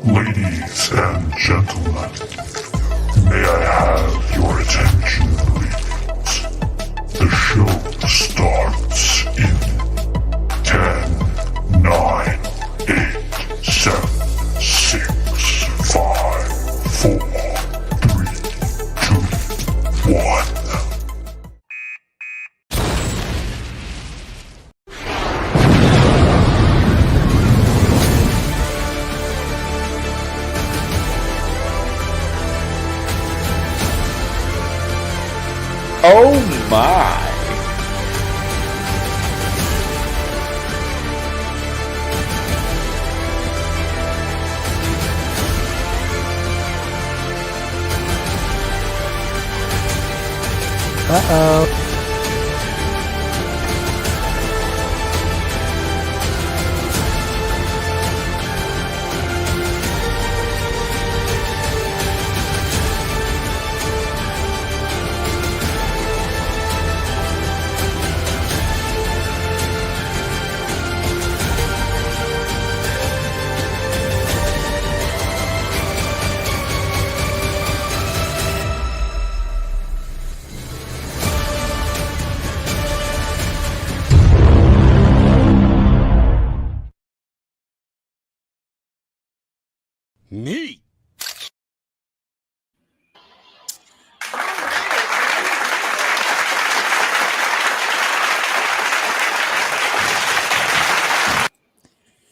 Ladies and gentlemen, may I have your attention, please? The show starts in 10, 9, 8, 7, 6, 5, 4, 3, 2, 1. Oh my! Uh-oh. Neat!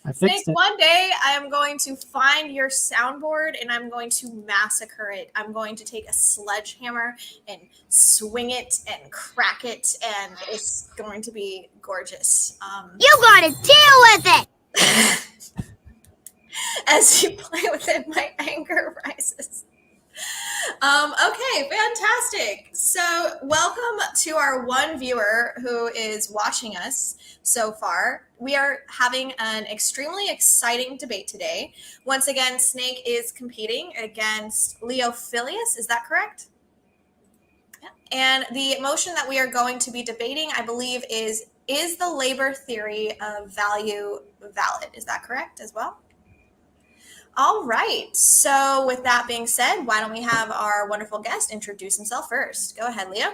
I fixed it. One day I am going to find your soundboard and I'm going to massacre it. I'm going to take a sledgehammer and swing it and crack it, and it's going to be gorgeous. You gotta deal with it! As you play with it, my anger rises. Okay, fantastic. So welcome to our one viewer who is watching us so far. We are having an extremely exciting debate today. Once again, Snake is competing against Leophilius. Is that correct? Yeah. And the motion that we are going to be debating, I believe, is the labor theory of value valid? Is that correct as well? All right. So with that being said, why don't we have our wonderful guest introduce himself first? Go ahead, Leo.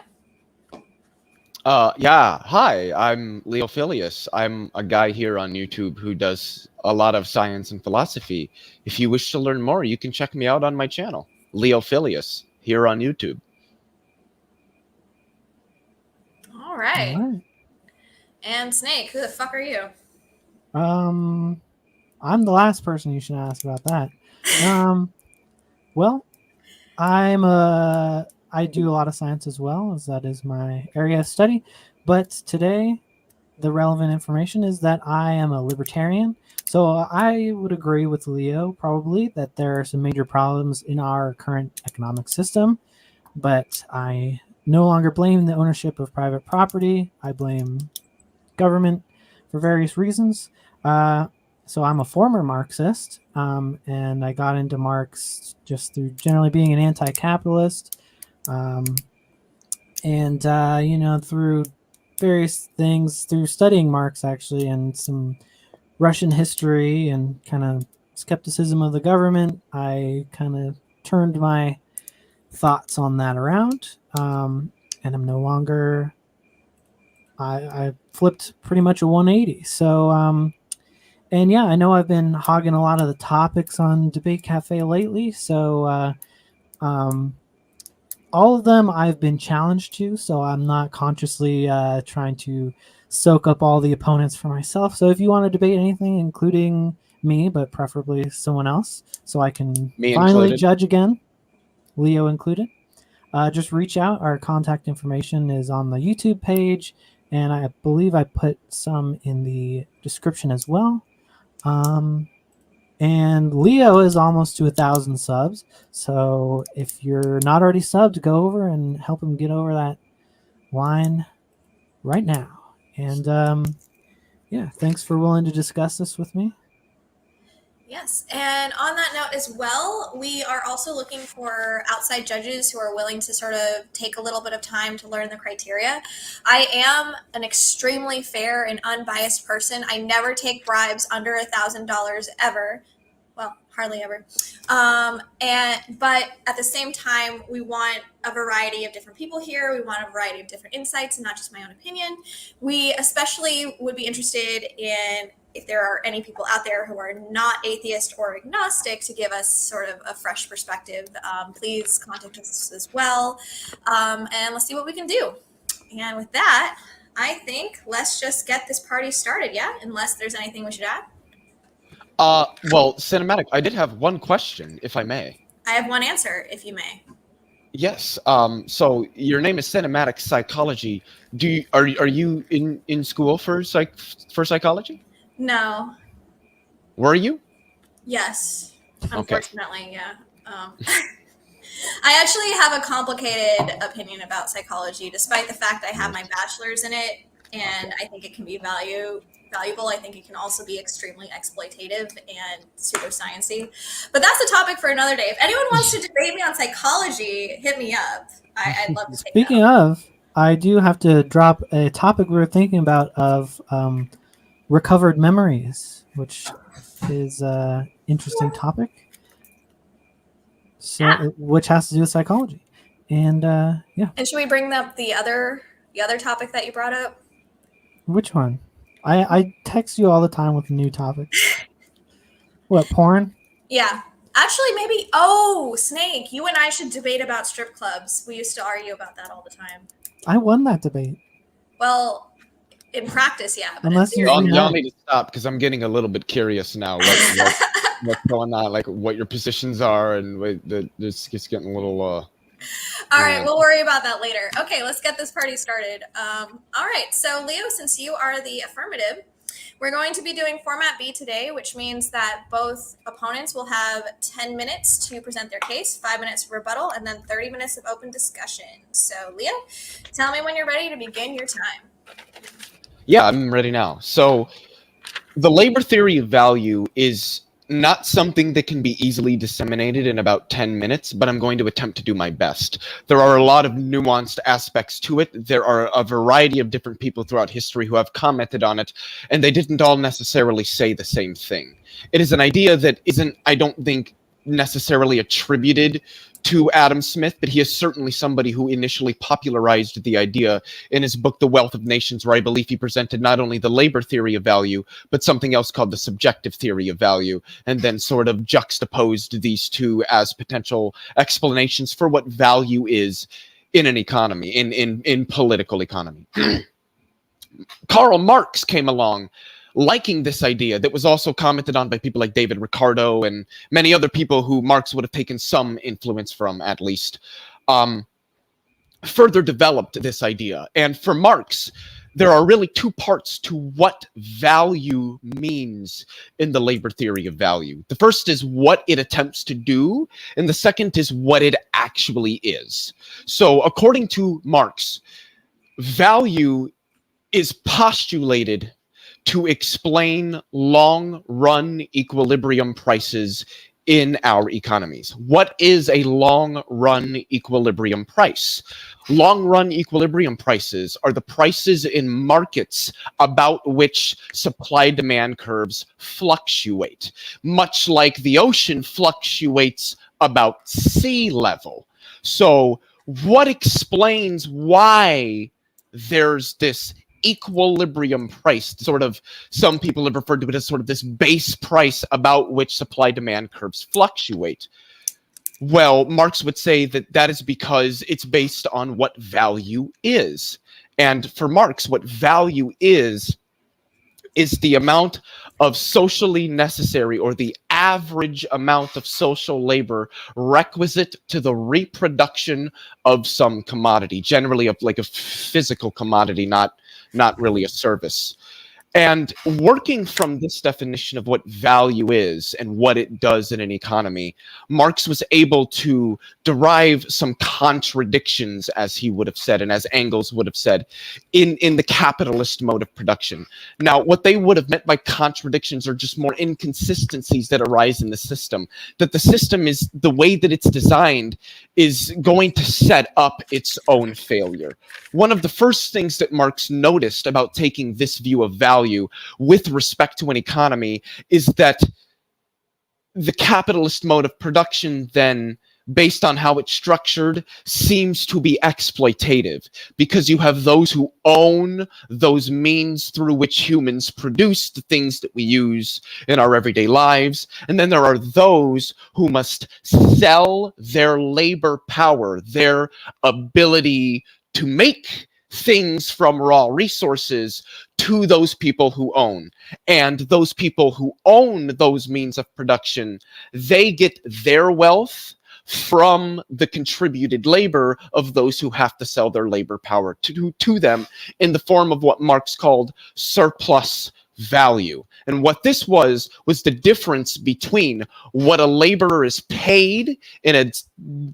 Yeah. Hi, I'm Leophilius. I'm a guy here on YouTube who does a lot of science and philosophy. If you wish to learn more, you can check me out on my channel, Leophilius, here on YouTube. All right. And Snake, who the fuck are you? I'm the last person you should ask about that. Well, I do a lot of science as well, as that is my area of study. But today, the relevant information is that I am a libertarian. So I would agree with Leo, probably, that there are some major problems in our current economic system. But I no longer blame the ownership of private property. I blame government for various reasons. So I'm a former Marxist, and I got into Marx just through generally being an anti-capitalist, through various things, through studying Marx actually, and some Russian history and kind of skepticism of the government. I kind of turned my thoughts on that around, and I'm no longer. I flipped pretty much a 180. So. And yeah, I know I've been hogging a lot of the topics on Debate Cafe lately. So all of them I've been challenged to. So I'm not consciously trying to soak up all the opponents for myself. So if you want to debate anything, including me, but preferably someone else, so I can finally judge again, Leo included, just reach out. Our contact information is on the YouTube page. And I believe I put some in the description as well. And Leo is almost to 1,000 subs. So if you're not already subbed, go over and help him get over that line right now. And thanks for willing to discuss this with me. Yes, and on that note as well, we are also looking for outside judges who are willing to sort of take a little bit of time to learn the criteria. I am an extremely fair and unbiased person. I never take bribes under $1,000 ever. Well, hardly ever. But at the same time, we want a variety of different people here. We want a variety of different insights and not just my own opinion. We especially would be interested in if there are any people out there who are not atheist or agnostic to give us sort of a fresh perspective. Please contact us as well. And let's see what we can do. And with that, I think let's just get this party started, yeah? Unless there's anything we should add. Well, Cinematic, I did have one question, if I may. I have one answer, if you may. Yes. So your name is Cinematic Psychology. Are you in school for psychology? No. Were you? Yes. Okay. Unfortunately, yeah. I actually have a complicated opinion about psychology, despite the fact I have my bachelor's in it, and I think it can be valuable. I think it can also be extremely exploitative and pseudoscience-y. But that's a topic for another day. If anyone wants to debate me on psychology, hit me up. I'd love to take Speaking of, I do have to drop a topic we were thinking about of recovered memories, which is an interesting topic. So, which has to do with psychology, and yeah. And should we bring up the other topic that you brought up? Which one? I text you all the time with new topics. What, porn? Yeah. Actually, maybe. Oh, Snake, you and I should debate about strip clubs. We used to argue about that all the time. I won that debate. Well, in practice, yeah. But Unless you Y'all need to stop because I'm getting a little bit curious now. What's going on? Like what your positions are, and it's just getting a little. All right, we'll worry about that later. Okay, let's get this party started. All right, so Leo, since you are the affirmative, we're going to be doing format B today, which means that both opponents will have 10 minutes to present their case, 5 minutes of rebuttal, and then 30 minutes of open discussion. So Leo, tell me when you're ready to begin your time. Yeah, I'm ready now. So the labor theory of value is not something that can be easily disseminated in about 10 minutes, but I'm going to attempt to do my best. There are a lot of nuanced aspects to it. There are a variety of different people throughout history who have commented on it, and they didn't all necessarily say the same thing. It is an idea that isn't, I don't think, necessarily attributed to Adam Smith, but he is certainly somebody who initially popularized the idea in his book, The Wealth of Nations, where I believe he presented not only the labor theory of value, but something else called the subjective theory of value, and then sort of juxtaposed these two as potential explanations for what value is in an economy, in political economy. Karl Marx came along liking this idea that was also commented on by people like David Ricardo and many other people who Marx would have taken some influence from, at least, further developed this idea. And for Marx, there are really two parts to what value means in the labor theory of value. The first is what it attempts to do, and the second is what it actually is. So according to Marx, value is postulated to explain long-run equilibrium prices in our economies. What is a long-run equilibrium price? Long-run equilibrium prices are the prices in markets about which supply-demand curves fluctuate, much like the ocean fluctuates about sea level. So what explains why there's this equilibrium price, sort of, some people have referred to it as sort of this base price about which supply demand curves fluctuate? Well, Marx would say that that is because it's based on what value is. And for Marx, what value is the amount of socially necessary, or the average amount of social labor requisite to the reproduction of some commodity, generally of like a physical commodity, not really a service. And working from this definition of what value is and what it does in an economy, Marx was able to derive some contradictions, as he would have said, and as Engels would have said, in the capitalist mode of production. Now, what they would have meant by contradictions are just more inconsistencies that arise in the system, that the system is, the way that it's designed, is going to set up its own failure. One of the first things that Marx noticed about taking this view of value with respect to an economy is that the capitalist mode of production then, based on how it's structured, seems to be exploitative, because you have those who own those means through which humans produce the things that we use in our everyday lives, and then there are those who must sell their labor power, their ability to make things from raw resources, to those people who own. And those people who own those means of production, they get their wealth from the contributed labor of those who have to sell their labor power to them, in the form of what Marx called surplus value. And what this was the difference between what a laborer is paid in a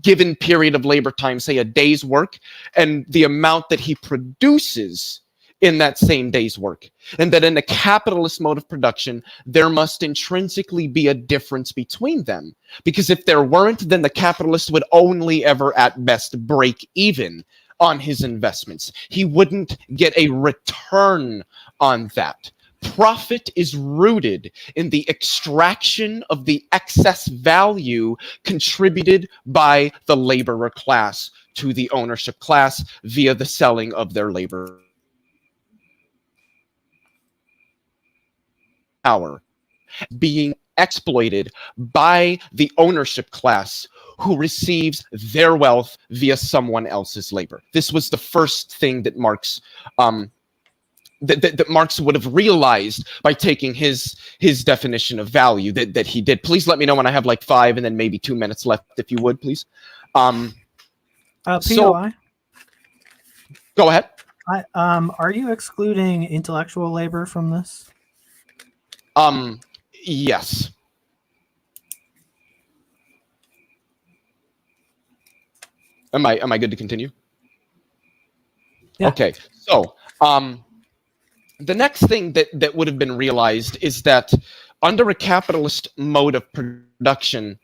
given period of labor time, say a day's work, and the amount that he produces in that same day's work. And that in a capitalist mode of production, there must intrinsically be a difference between them. Because if there weren't, then the capitalist would only ever at best break even on his investments. He wouldn't get a return on that. Profit is rooted in the extraction of the excess value contributed by the laborer class to the ownership class via the selling of their labor power, being exploited by the ownership class who receives their wealth via someone else's labor. This was the first thing that Marx that Marx would have realized by taking his definition of value that he did. Please let me know when I have like 5 and then maybe 2 minutes left, if you would, please. POI? Go ahead. Are you excluding intellectual labor from this? Yes. Am I good to continue? Yeah. Okay. So, the next thing that would have been realized is that under a capitalist mode of production,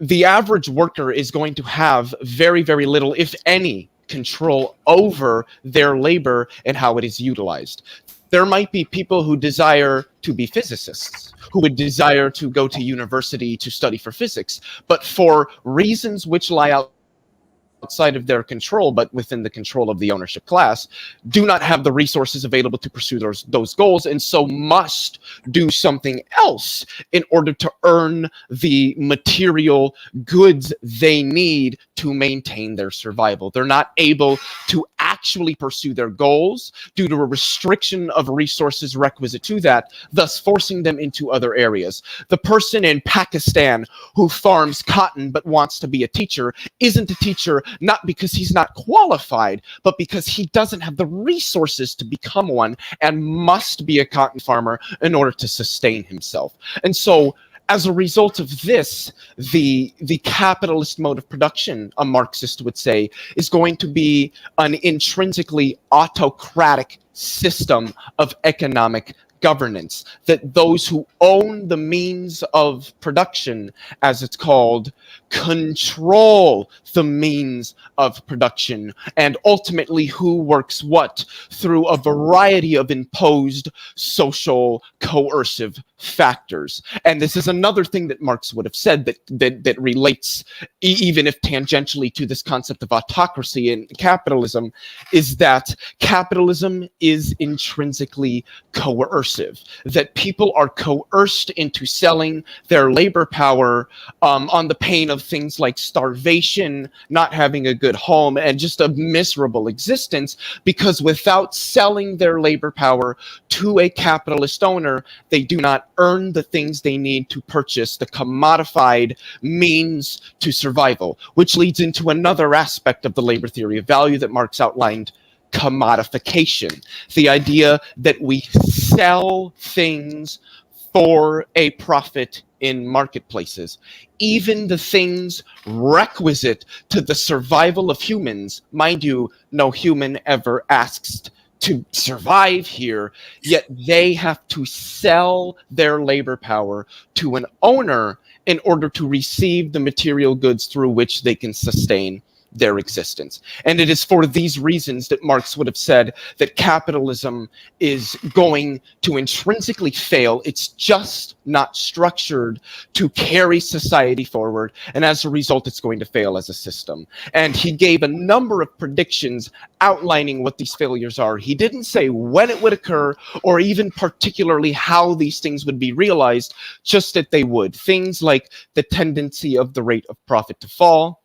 the average worker is going to have very, very little, if any, control over their labor and how it is utilized. There might be people who desire to be physicists, who would desire to go to university to study for physics, but for reasons which lie outside of their control, but within the control of the ownership class, do not have the resources available to pursue those goals, and so must do something else in order to earn the material goods they need to maintain their survival. They're not able to actually pursue their goals due to a restriction of resources requisite to that, thus forcing them into other areas. The person in Pakistan who farms cotton but wants to be a teacher isn't a teacher not because he's not qualified, but because he doesn't have the resources to become one and must be a cotton farmer in order to sustain himself. And so, as a result of this, the capitalist mode of production, a Marxist would say, is going to be an intrinsically autocratic system of economic governance, that those who own the means of production, as it's called, control the means of production, and ultimately who works what through a variety of imposed social coercive factors. And this is another thing that Marx would have said that relates, even if tangentially, to this concept of autocracy in capitalism, is that capitalism is intrinsically coercive, that people are coerced into selling their labor power on the pain of things like starvation, not having a good home, and just a miserable existence, because without selling their labor power to a capitalist owner, they do not earn the things they need to purchase the commodified means to survival, which leads into another aspect of the labor theory of value that Marx outlined: commodification. The idea that we sell things for a profit in marketplaces. Even the things requisite to the survival of humans, mind you, no human ever asks to survive here, yet they have to sell their labor power to an owner in order to receive the material goods through which they can sustain their existence. And it is for these reasons that Marx would have said that capitalism is going to intrinsically fail. It's just not structured to carry society forward, and as a result, it's going to fail as a system. And he gave a number of predictions outlining what these failures are. He didn't say when it would occur or even particularly how these things would be realized, just that they would. Things like the tendency of the rate of profit to fall,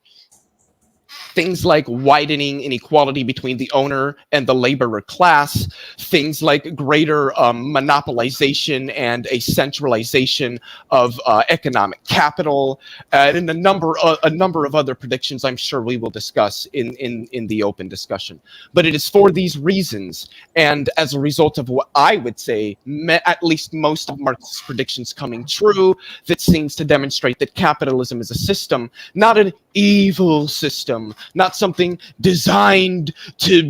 things like widening inequality between the owner and the laborer class, things like greater monopolization and a centralization of economic capital, and a number of other predictions I'm sure we will discuss in the open discussion. But it is for these reasons, and as a result of what I would say, at least most of Marx's predictions coming true, that seems to demonstrate that capitalism is a system, not an evil system, not something designed to,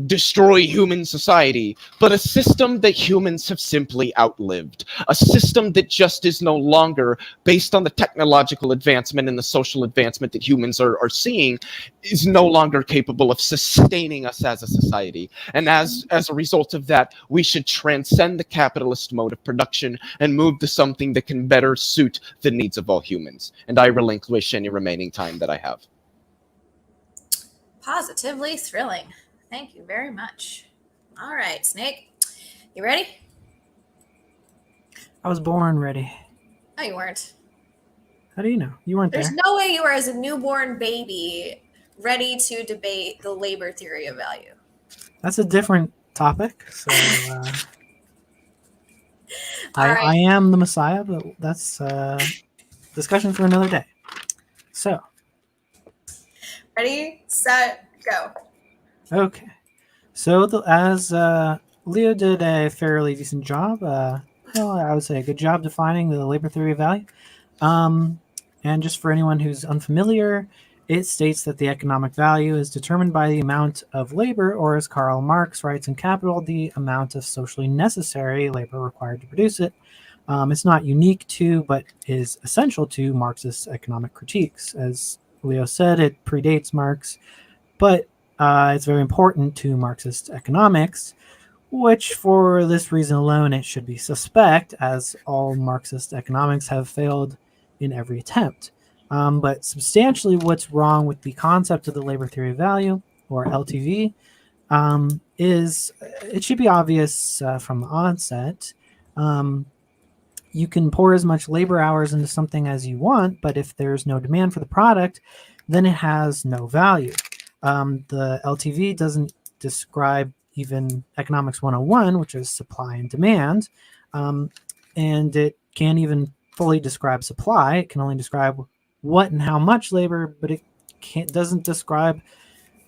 destroy human society, but a system that humans have simply outlived. A system that just is no longer, based on the technological advancement and the social advancement that humans are seeing, is no longer capable of sustaining us as a society. And as a result of that, we should transcend the capitalist mode of production and move to something that can better suit the needs of all humans. And I relinquish any remaining time that I have. Positively thrilling. Thank you very much. All right, Snake, you ready? I was born ready. No, you weren't. How do you know? You weren't There's there. no way you were, as a newborn baby, ready to debate the labor theory of value. That's a different topic. So right. I am the Messiah, but that's discussion for another day. So. Ready, set, go. Okay. So as Leo did a fairly decent job, I would say a good job defining the labor theory of value. And just for anyone who's unfamiliar, it states that the economic value is determined by the amount of labor, or as Karl Marx writes in Capital, the amount of socially necessary labor required to produce it. It's not unique to, but is essential to Marxist economic critiques. As Leo said, it predates Marx, but it's very important to Marxist economics, which for this reason alone it should be suspect, as all Marxist economics have failed in every attempt. But substantially what's wrong with the concept of the labor theory of value, or LTV, is it should be obvious from the onset. You can pour as much labor hours into something as you want, but if there's no demand for the product, then it has no value. The LTV doesn't describe even Economics 101, which is supply and demand, and it can't even fully describe supply. It can only describe what and how much labor, but it doesn't describe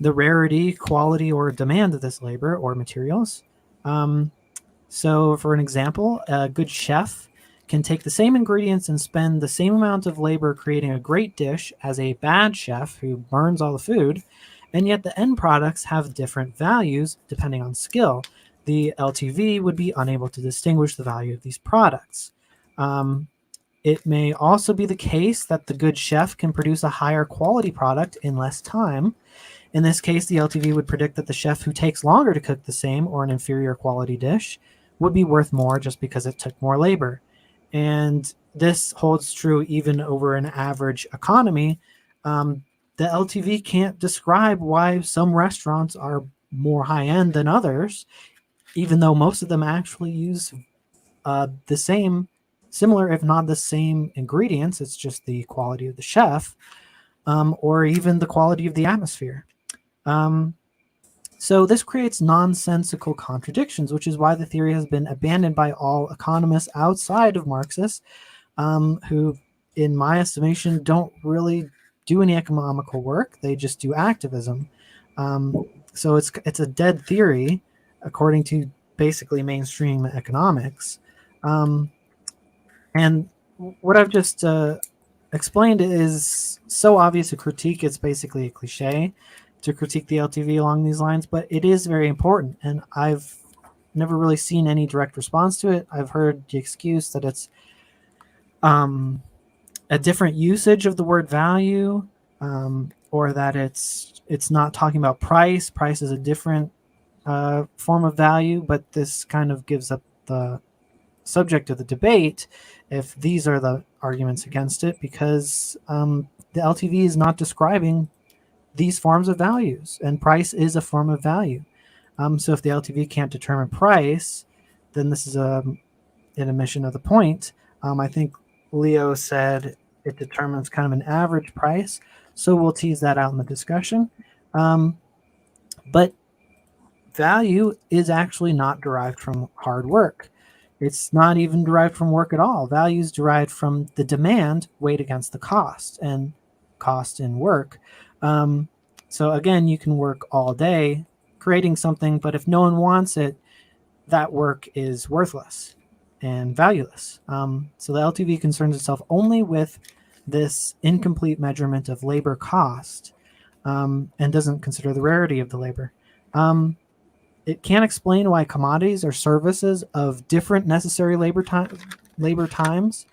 the rarity, quality, or demand of this labor or materials. So for an example, a good chef can take the same ingredients and spend the same amount of labor creating a great dish as a bad chef who burns all the food, and yet the end products have different values depending on skill. The LTV would be unable to distinguish the value of these products. It may also be the case that the good chef can produce a higher quality product in less time. In this case, the LTV would predict that the chef who takes longer to cook the same or an inferior quality dish would be worth more just because it took more labor. And this holds true even over an average economy. The LTV can't describe why some restaurants are more high-end than others, even though most of them actually use the same, similar if not the same ingredients. It's just the quality of the chef, or even the quality of the atmosphere. So this creates nonsensical contradictions, which is why the theory has been abandoned by all economists outside of Marxists, who, in my estimation, don't really do any economical work. They just do activism. So it's a dead theory, according to basically mainstream economics. And what I've just explained is so obvious a critique, it's basically a cliche to critique the LTV along these lines, but it is very important, and I've never really seen any direct response to it. I've heard the excuse that it's a different usage of the word value, or that it's not talking about price. Price is a different form of value, but this kind of gives up the subject of the debate if these are the arguments against it, because the LTV is not describing these forms of values, and price is a form of value. So if the LTV can't determine price, then this is an omission of the point. I think Leo said it determines kind of an average price, so we'll tease that out in the discussion. But value is actually not derived from hard work. It's not even derived from work at all. Value is derived from the demand weighed against the cost, and cost in work. So again, you can work all day creating something, but if no one wants it, that work is worthless and valueless. So the LTV concerns itself only with this incomplete measurement of labor cost, and doesn't consider the rarity of the labor. It can't explain why commodities or services of different necessary labor times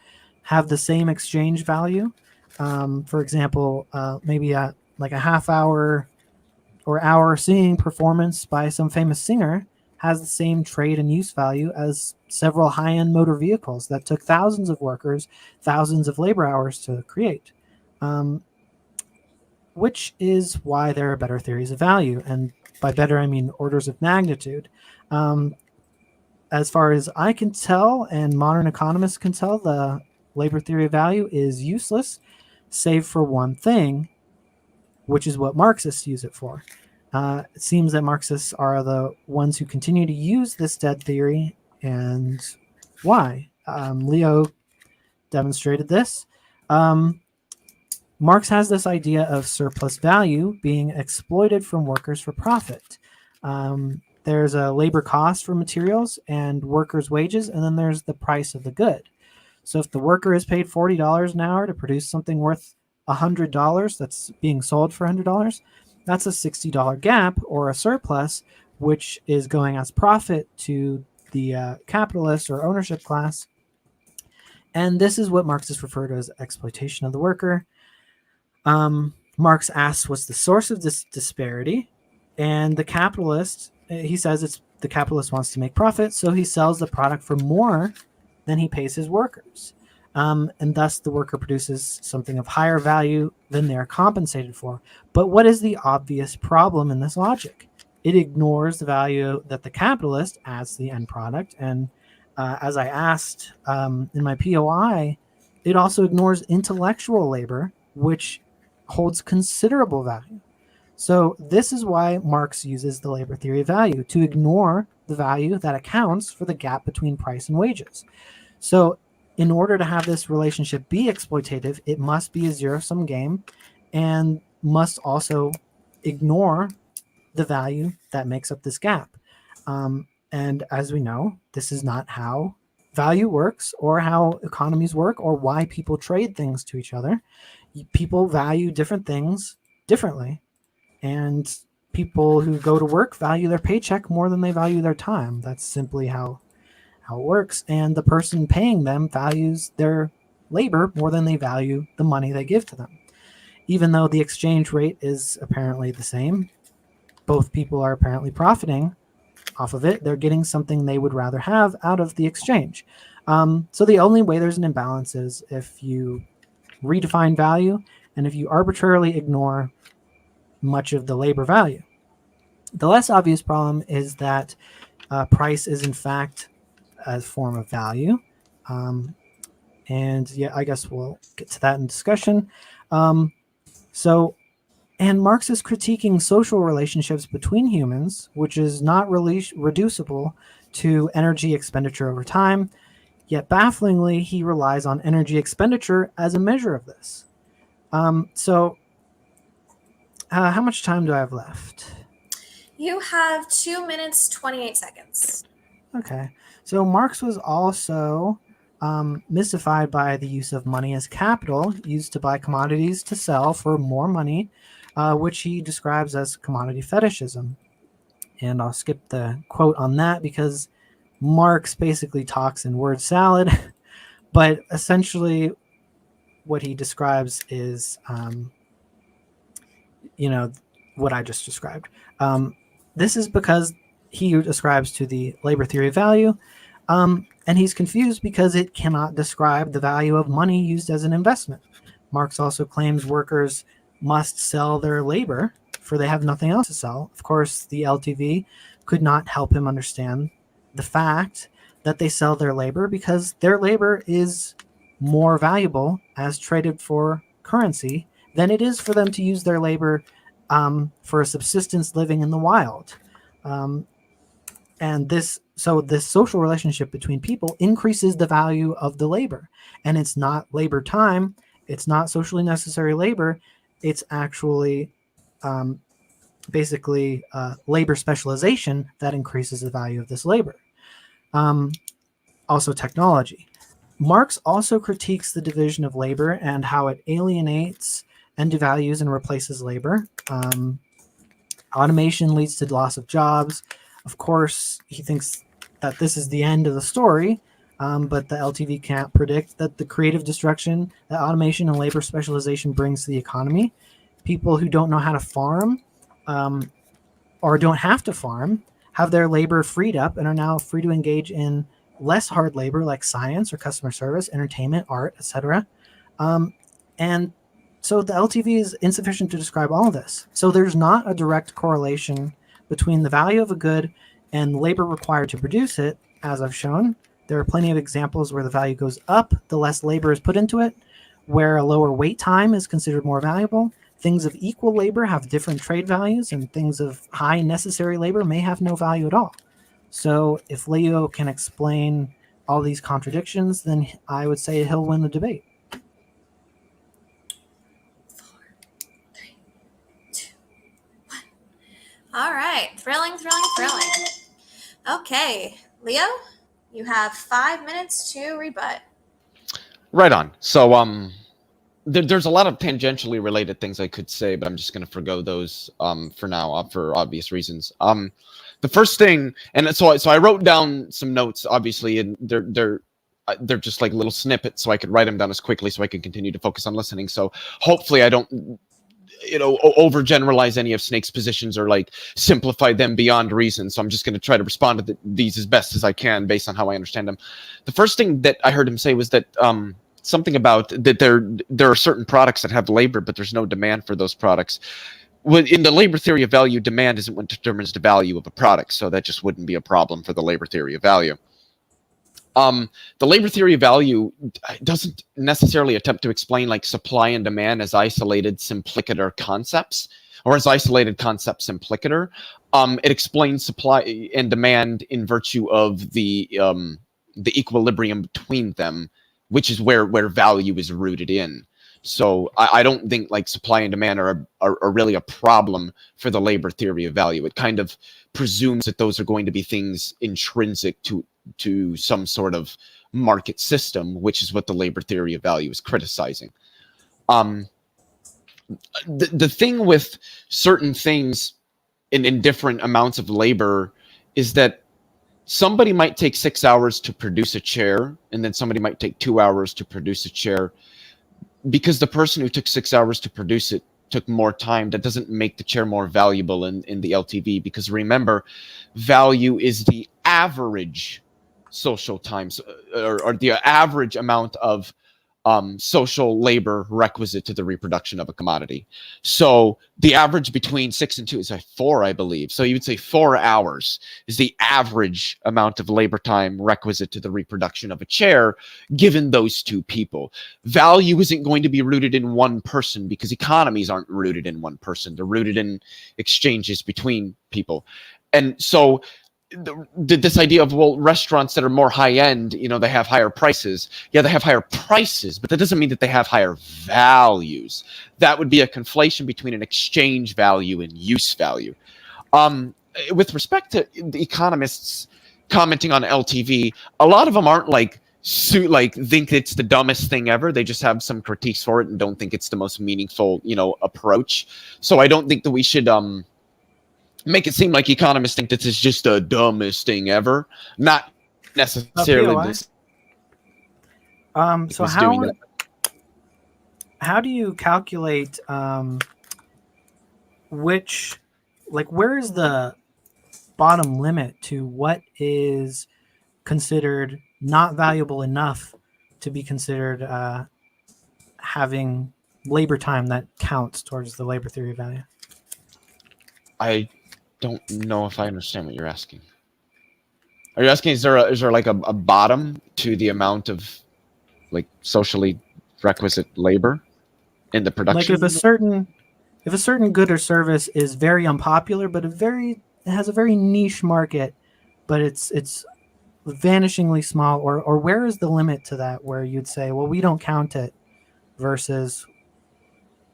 have the same exchange value. For example, maybe like a half hour or hour singing performance by some famous singer has the same trade and use value as several high-end motor vehicles that took thousands of workers, thousands of labor hours to create, which is why there are better theories of value. And by better, I mean orders of magnitude. As far as I can tell, and modern economists can tell, the labor theory of value is useless, save for one thing, which is what Marxists use it for. It seems that Marxists are the ones who continue to use this dead theory, and why? Leo demonstrated this. Marx has this idea of surplus value being exploited from workers for profit. There's a labor cost for materials and workers' wages, and then there's the price of the good. So if the worker is paid $40 an hour to produce something worth $100 that's being sold for $100, that's a $60 gap or a surplus, which is going as profit to the capitalist or ownership class. And this is what Marxists refer to as exploitation of the worker. Marx asks what's the source of this disparity, and the capitalist, he says it's the capitalist wants to make profit, so he sells the product for more than he pays his workers. And thus the worker produces something of higher value than they're compensated for. But what is the obvious problem in this logic? It ignores the value that the capitalist adds to the end product. And as I asked in my POI, it also ignores intellectual labor, which holds considerable value. So this is why Marx uses the labor theory of value, to ignore the value that accounts for the gap between price and wages. So in order to have this relationship be exploitative, it must be a zero-sum game and must also ignore the value that makes up this gap. And as we know, this is not how value works or how economies work or why people trade things to each other. People value different things differently, and people who go to work value their paycheck more than they value their time. That's simply how it works. And the person paying them values their labor more than they value the money they give to them. Even though the exchange rate is apparently the same, both people are apparently profiting off of it. They're getting something they would rather have out of the exchange. So the only way there's an imbalance is if you redefine value and if you arbitrarily ignore much of the labor value. The less obvious problem is that price is in fact a form of value. And yeah, I guess we'll get to that in discussion. And Marx is critiquing social relationships between humans, which is not really reducible to energy expenditure over time. Yet bafflingly, he relies on energy expenditure as a measure of this. How much time do I have left? You have 2 minutes, 28 seconds. Okay. So Marx was also mystified by the use of money as capital used to buy commodities to sell for more money, which he describes as commodity fetishism. And I'll skip the quote on that because Marx basically talks in word salad, but essentially what he describes is what I just described. This is because he ascribes to the labor theory of value, and he's confused because it cannot describe the value of money used as an investment. Marx also claims workers must sell their labor, for they have nothing else to sell. Of course, the LTV could not help him understand the fact that they sell their labor because their labor is more valuable as traded for currency than it is for them to use their labor for a subsistence living in the wild. And this social relationship between people increases the value of the labor. And it's not labor time. It's not socially necessary labor. It's actually basically labor specialization that increases the value of this labor. Also technology. Marx also critiques the division of labor and how it alienates and devalues and replaces labor. Automation leads to the loss of jobs. Of course, he thinks that this is the end of the story, but the LTV can't predict that the creative destruction that automation and labor specialization brings to the economy. People who don't know how to farm or don't have to farm have their labor freed up and are now free to engage in less hard labor like science or customer service, entertainment, art, etc. And so the LTV is insufficient to describe all of this. So there's not a direct correlation between the value of a good and labor required to produce it, as I've shown. There are plenty of examples where the value goes up, the less labor is put into it, where a lower wait time is considered more valuable. Things of equal labor have different trade values, and things of high necessary labor may have no value at all. So if Leo can explain all these contradictions, then I would say he'll win the debate. 4, 3, 2, 1. All right. Thrilling. Okay. Leo, you have 5 minutes to rebut. Right on. So, there's a lot of tangentially related things I could say, but I'm just going to forgo those for now for obvious reasons. The first thing, and so I wrote down some notes, obviously, and they're just like little snippets, so I could write them down as quickly so I can continue to focus on listening. So hopefully I don't, overgeneralize any of Snake's positions or like simplify them beyond reason. So I'm just going to try to respond to these as best as I can based on how I understand them. The first thing that I heard him say was that something about that there are certain products that have labor, but there's no demand for those products. In the labor theory of value, demand isn't what determines the value of a product, so that just wouldn't be a problem for the labor theory of value. The labor theory of value doesn't necessarily attempt to explain like supply and demand as isolated simplicator concepts, or as isolated concept simplicator. It explains supply and demand in virtue of the equilibrium between them, which is where value is rooted in. So I don't think like supply and demand are really a problem for the labor theory of value. It kind of presumes that those are going to be things intrinsic to some sort of market system, which is what the labor theory of value is criticizing. The thing with certain things in different amounts of labor is that somebody might take 6 hours to produce a chair, and then somebody might take 2 hours to produce a chair. Because the person who took 6 hours to produce it took more time, that doesn't make the chair more valuable in the LTV. Because remember, value is the average social time, or the average amount of social labor requisite to the reproduction of a commodity. So the average between 6 and 2 is like 4, I believe. So you would say 4 hours is the average amount of labor time requisite to the reproduction of a chair, given those two people. Value isn't going to be rooted in one person because economies aren't rooted in one person. They're rooted in exchanges between people. And so this idea of, well, restaurants that are more high end, they have higher prices. Yeah, they have higher prices, but that doesn't mean that they have higher values. That would be a conflation between an exchange value and use value. With respect to the economists commenting on LTV, a lot of them aren't think it's the dumbest thing ever. They just have some critiques for it and don't think it's the most meaningful, approach. So I don't think that we should make it seem like economists think this is just the dumbest thing ever. Not necessarily this. So how do you calculate where is the bottom limit to what is considered not valuable enough to be considered having labor time that counts towards the labor theory of value? I don't know if I understand what you're asking. Are you asking, is there like a bottom to the amount of like socially requisite labor in the Like production? if a certain good or service is very unpopular, but it has a very niche market, but it's vanishingly small, or where is the limit to that where you'd say, well, we don't count it versus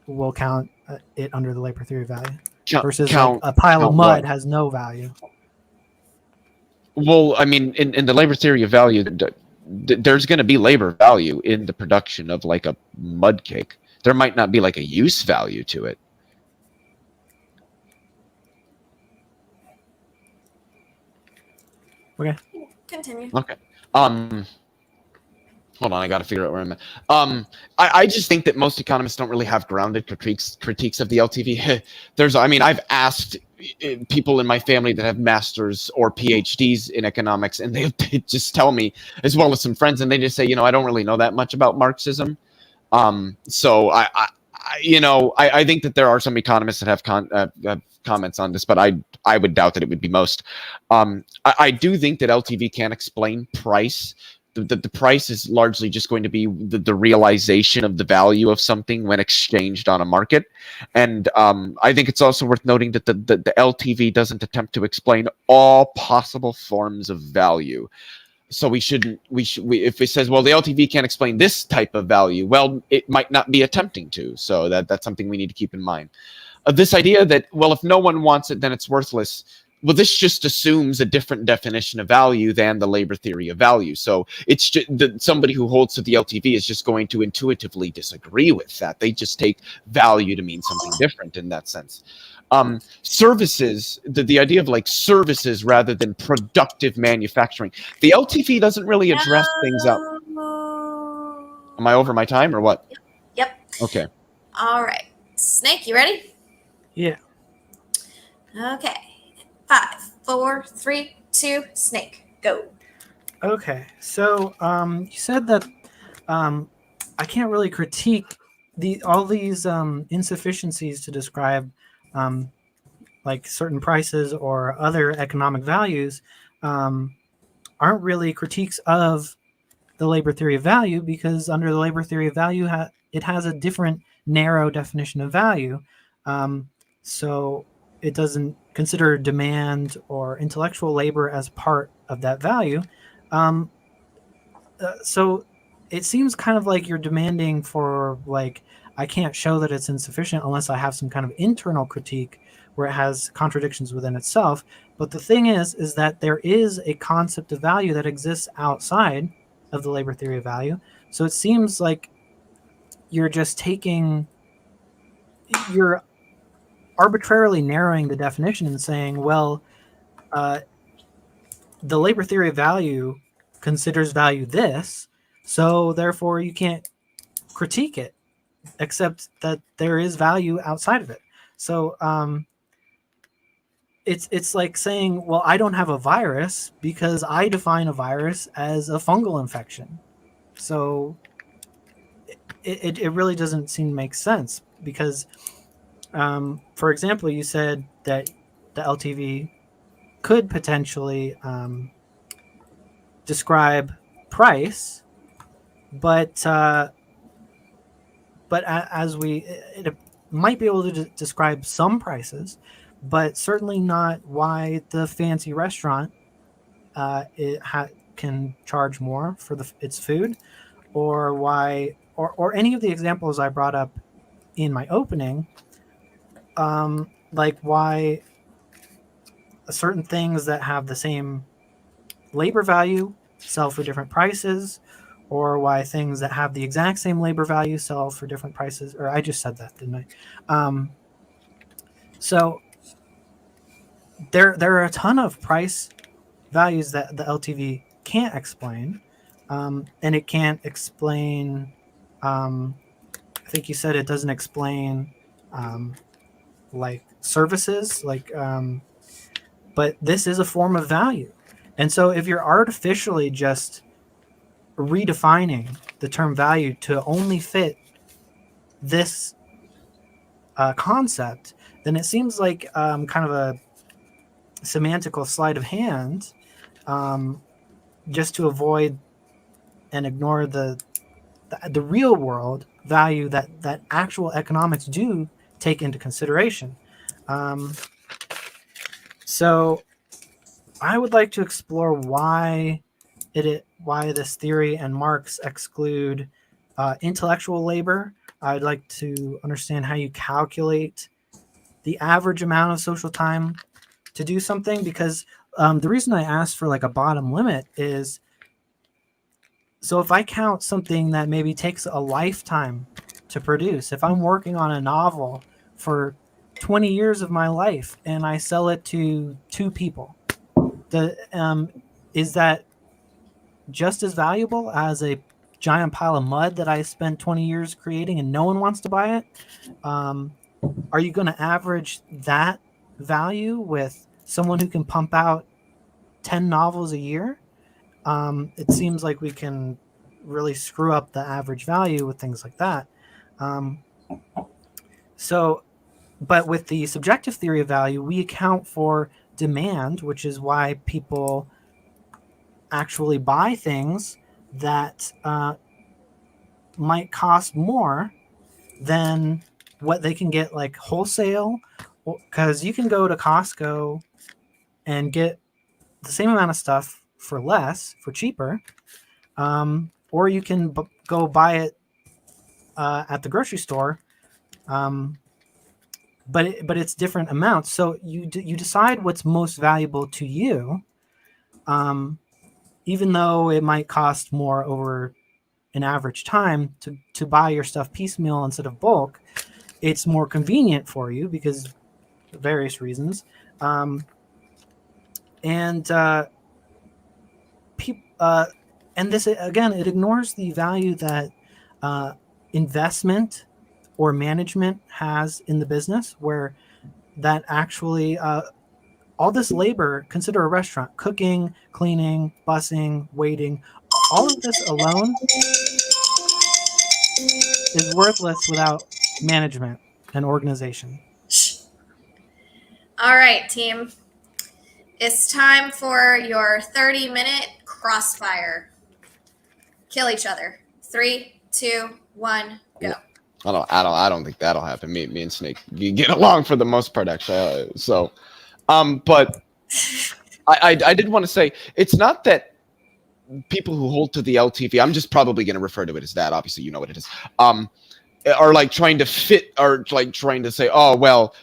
we'll count it under the labor theory of value versus like a pile of mud what? has no value. Well, I mean, in the labor theory of value, there's going to be labor value in the production of like a mud cake. There might not be like a use value to it. Okay. Continue. Okay. Hold on, I got to figure out where I'm at. I just think that most economists don't really have grounded critiques of the LTV. I've asked people in my family that have masters or PhDs in economics, and they just tell me, as well as some friends, and they just say, I don't really know that much about Marxism. So I think that there are some economists that have comments on this, but I would doubt that it would be most. I do think that LTV can explain price. The price is largely just going to be the realization of the value of something when exchanged on a market. And I think it's also worth noting that the LTV doesn't attempt to explain all possible forms of value. So if it says, well, the LTV can't explain this type of value, well, it might not be attempting to. So that's something we need to keep in mind. This idea that, well, if no one wants it, then it's worthless. Well, this just assumes a different definition of value than the labor theory of value. So it's just somebody who holds to the LTV is just going to intuitively disagree with that. They just take value to mean something different in that sense. Services, the idea of like services rather than productive manufacturing. The LTV doesn't really address things out. Am I over my time or what? Yep. Okay. All right. Snake, you ready? Yeah. Okay. 5, 4, 3, 2, Snake, go. Okay. So you said that I can't really critique all these insufficiencies to describe like certain prices or other economic values aren't really critiques of the labor theory of value, because under the labor theory of value it has a different narrow definition of value. So it doesn't consider demand or intellectual labor as part of that value. So it seems kind of like you're demanding for, like, I can't show that it's insufficient unless I have some kind of internal critique where it has contradictions within itself. But the thing is that there is a concept of value that exists outside of the labor theory of value. So it seems like you're arbitrarily narrowing the definition and saying, well, the labor theory of value considers value this, so therefore you can't critique it, except that there is value outside of it. So it's like saying, well, I don't have a virus because I define a virus as a fungal infection. So it really doesn't seem to make sense, because for example, you said that the LTV could potentially describe price, but it might be able to describe some prices, but certainly not why the fancy restaurant can charge more for its food, or why, or any of the examples I brought up in my opening, like why certain things that have the same labor value sell for different prices, or why things that have the exact same labor value sell for different prices. Or I just said that, didn't I? So there are a ton of price values that the LTV can't explain, and it can't explain. I think you said it doesn't explain like services, but this is a form of value. And so if you're artificially just redefining the term value to only fit this concept, then it seems like kind of a semantical sleight of hand, just to avoid and ignore the real world value that actual economics do take into consideration. So I would like to explore why this theory and Marx exclude intellectual labor. I'd like to understand how you calculate the average amount of social time to do something, because the reason I asked for like a bottom limit is, so if I count something that maybe takes a lifetime to produce, if I'm working on a novel for 20 years of my life and I sell it to 2 people, is that just as valuable as a giant pile of mud that I spent 20 years creating and no one wants to buy it? Are you going to average that value with someone who can pump out 10 novels a year? It seems like we can really screw up the average value with things like that. But with the subjective theory of value, we account for demand, which is why people actually buy things that might cost more than what they can get like wholesale, because you can go to Costco and get the same amount of stuff for less, for cheaper, or you can go buy it at the grocery store, but it's different amounts. So you decide what's most valuable to you, even though it might cost more over an average time to buy your stuff piecemeal instead of bulk. It's more convenient for you because of various reasons. And this, again, it ignores the value that investment or management has in the business, where that actually all this labor, consider a restaurant, cooking, cleaning, busing, waiting, all of this alone is worthless without management and organization. All right, team. It's time for your 30-minute crossfire. Kill each other. 3, 2, 1, go. I don't think that'll happen. Me and Snake, you get along for the most part, actually. But I did want to say, it's not that people who hold to the LTV, I'm just probably going to refer to it as that. Obviously, you know what it is. Are like trying to fit, or like trying to say, oh, well,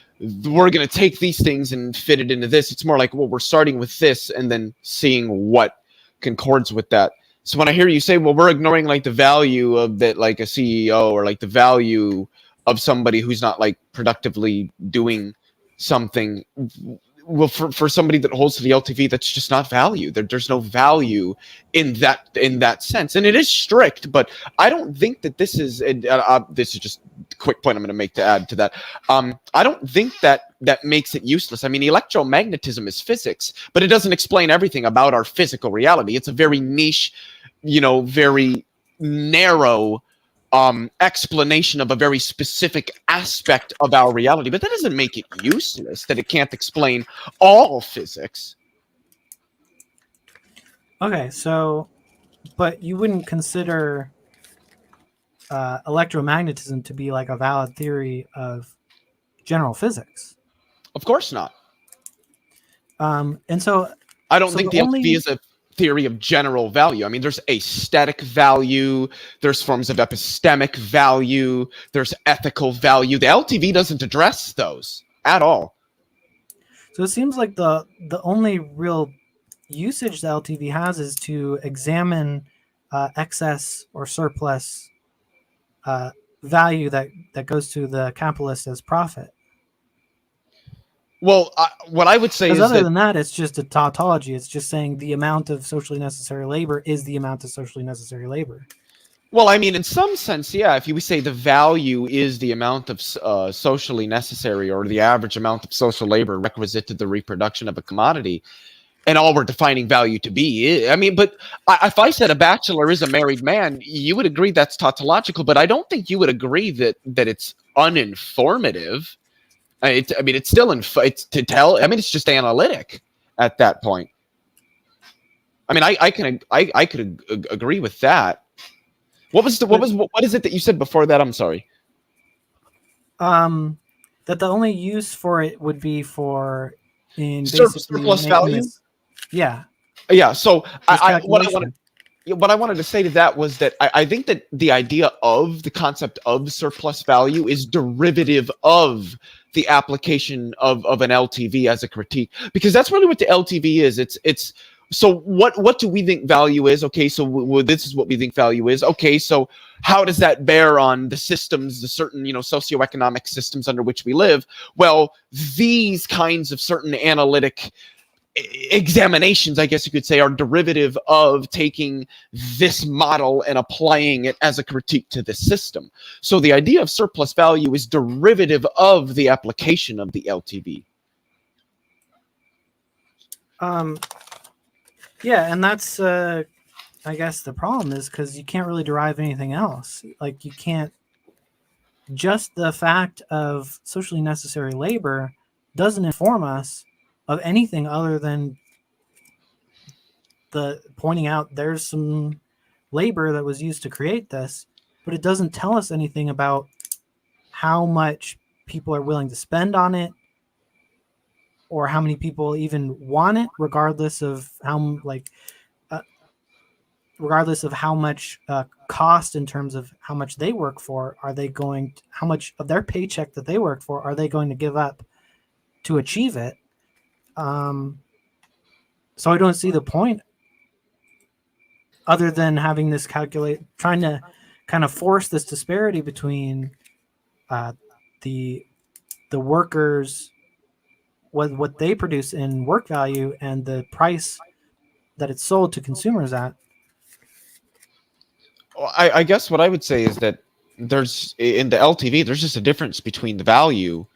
we're going to take these things and fit it into this. It's more like, well, we're starting with this and then seeing what concords with that. So when I hear you say, well, we're ignoring like the value of that, like a CEO, or like the value of somebody who's not like productively doing something, well, for somebody that holds to the LTV, that's just not value. There's no value in that sense, and it is strict. But I don't think that this is. This is just a quick point I'm going to make to add to that. I don't think that makes it useless. I mean, electromagnetism is physics, but it doesn't explain everything about our physical reality. It's a very niche, very narrow explanation of a very specific aspect of our reality, but that doesn't make it useless, that it can't explain all physics. Okay, so, but you wouldn't consider electromagnetism to be like a valid theory of general physics? Of course not. And so I don't think the LTV is a theory of general value. I mean, there's aesthetic value, there's forms of epistemic value, there's ethical value. The LTV doesn't address those at all. So it seems like the only real usage the LTV has is to examine excess or surplus value that goes to the capitalist as profit. Well, what I would say is other than that, it's just a tautology. It's just saying the amount of socially necessary labor is the amount of socially necessary labor. Well, I mean, in some sense, yeah. If you say the value is the amount of socially necessary or the average amount of social labor requisite to the reproduction of a commodity, and all we're defining value to be, I mean, but if I said a bachelor is a married man, you would agree that's tautological, but I don't think you would agree that it's uninformative. I mean, it's still it's to tell. I mean, it's just analytic at that point. I mean, I could agree with that. What is it that you said before that? I'm sorry. That the only use for it would be for in basically surplus making value. Yeah. So what I wanted to say to that was that I think that the idea of the concept of surplus value is derivative of the application of an LTV as a critique, because that's really what the LTV is. It's so what do we think value is? Okay, so this is what we think value is. Okay, so how does that bear on the systems, the certain socioeconomic systems under which we live? Well, these kinds of certain analytic examinations, I guess you could say, are derivative of taking this model and applying it as a critique to the system. So the idea of surplus value is derivative of the application of the LTV. Yeah, and that's I guess the problem is because you can't really derive anything else. Like, you can't, just the fact of socially necessary labor doesn't inform us of anything other than the pointing out there's some labor that was used to create this, but it doesn't tell us anything about how much people are willing to spend on it, or how many people even want it, regardless of how much cost in terms of how much they work for. How much of their paycheck that they work for are they going to give up to achieve it? So I don't see the point, other than having this trying to kind of force this disparity between the workers, what they produce in work value, and the price that it's sold to consumers at. I guess what I would say is that there's, in the LTV, there's just a difference between the value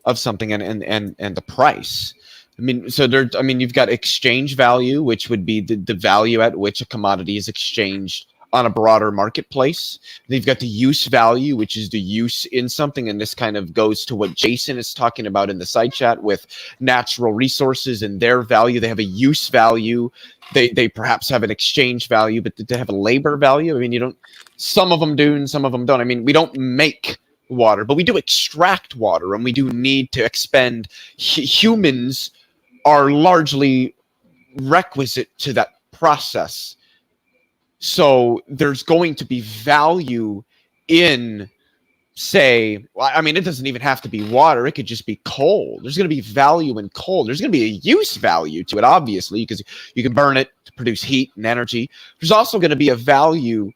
of something and the price. I mean, you've got exchange value, which would be the value at which a commodity is exchanged on a broader marketplace. Then you've got the use value, which is the use in something, and this kind of goes to what Jason is talking about in the side chat with natural resources and their value. They have a use value. They perhaps have an exchange value, but they have a labor value. I mean, some of them do and some of them don't. I mean, we don't make water, but we do extract water, and we do need to expend. Humans are largely requisite to that process. So there's going to be value in, say, I mean, it doesn't even have to be water. It could just be coal. There's going to be value in coal. There's going to be a use value to it, obviously, because you can burn it to produce heat and energy. There's also going to be a value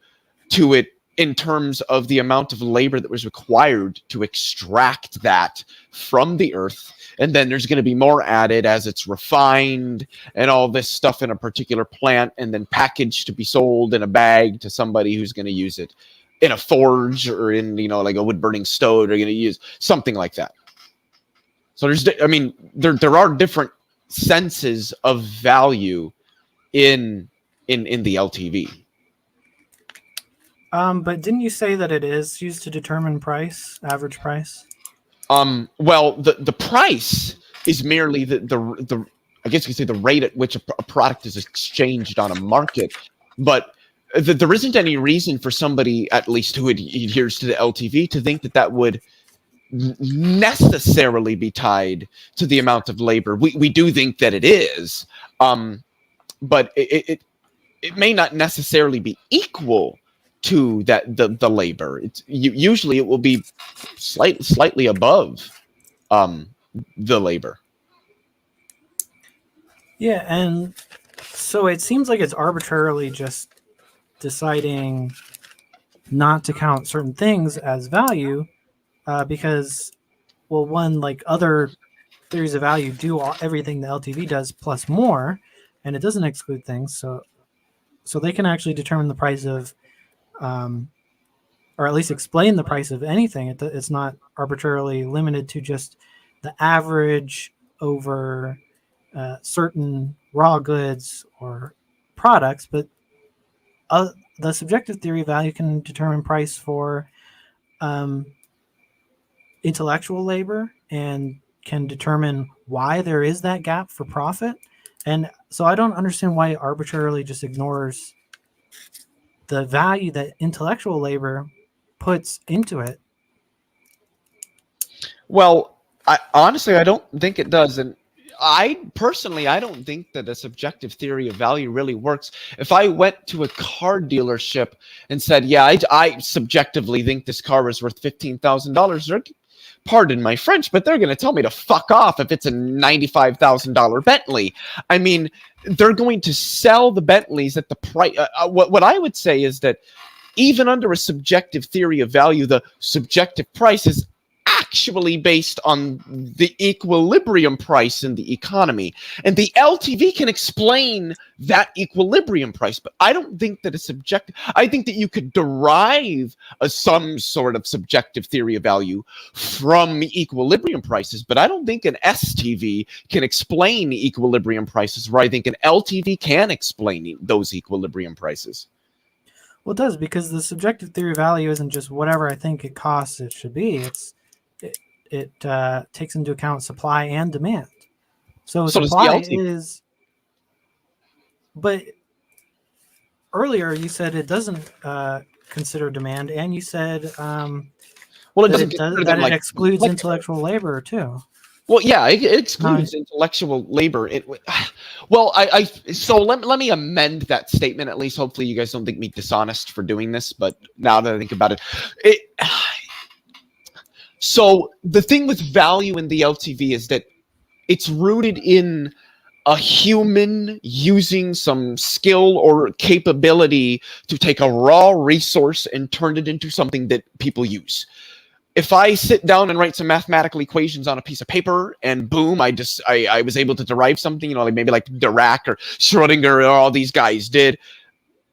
to it in terms of the amount of labor that was required to extract that from the earth. And then there's going to be more added as it's refined and all this stuff in a particular plant, and then packaged to be sold in a bag to somebody who's going to use it in a forge or in, like a wood burning stove. They're going to use something like that. So there are different senses of value in the LTV. But didn't you say that it is used to determine price, average price? Well, the price is merely the I guess you could say the rate at which a product is exchanged on a market, but there isn't any reason for somebody, at least who adheres to the LTV, to think that would necessarily be tied to the amount of labor. We do think that it is, but it may not necessarily be equal to the labor. Usually it will be slightly above the labor. Yeah, and so it seems like it's arbitrarily just deciding not to count certain things as value, because, well, one, like other theories of value do everything the LTV does plus more, and it doesn't exclude things. So they can actually determine the price of or at least explain the price of anything. It's not arbitrarily limited to just the average over certain raw goods or products, but the subjective theory of value can determine price for intellectual labor and can determine why there is that gap for profit. And so I don't understand why it arbitrarily just ignores the value that intellectual labor puts into it. Well, honestly, I don't think it does. And I don't think that a subjective theory of value really works. If I went to a car dealership and said, yeah, I subjectively think this car is worth $15,000, pardon my French, but they're going to tell me to fuck off if it's a $95,000 Bentley. I mean, they're going to sell the Bentleys at the price. What I would say is that even under a subjective theory of value, the subjective price is actually based on the equilibrium price in the economy. And the LTV can explain that equilibrium price, but I don't think that I think that you could derive some sort of subjective theory of value from equilibrium prices, but I don't think an STV can explain equilibrium prices, where I think an LTV can explain those equilibrium prices. Well, it does, because the subjective theory of value isn't just whatever I think it costs it should be. It takes into account supply and demand. So supply is, but earlier you said it doesn't consider demand, and you said it excludes intellectual labor too. Well, yeah, it excludes intellectual labor. So let me amend that statement at least. Hopefully you guys don't think me dishonest for doing this, but now that I think about it, so the thing with value in the LTV is that it's rooted in a human using some skill or capability to take a raw resource and turn it into something that people use. If I sit down and write some mathematical equations on a piece of paper and boom, I was able to derive something, maybe like Dirac or Schrodinger or all these guys did.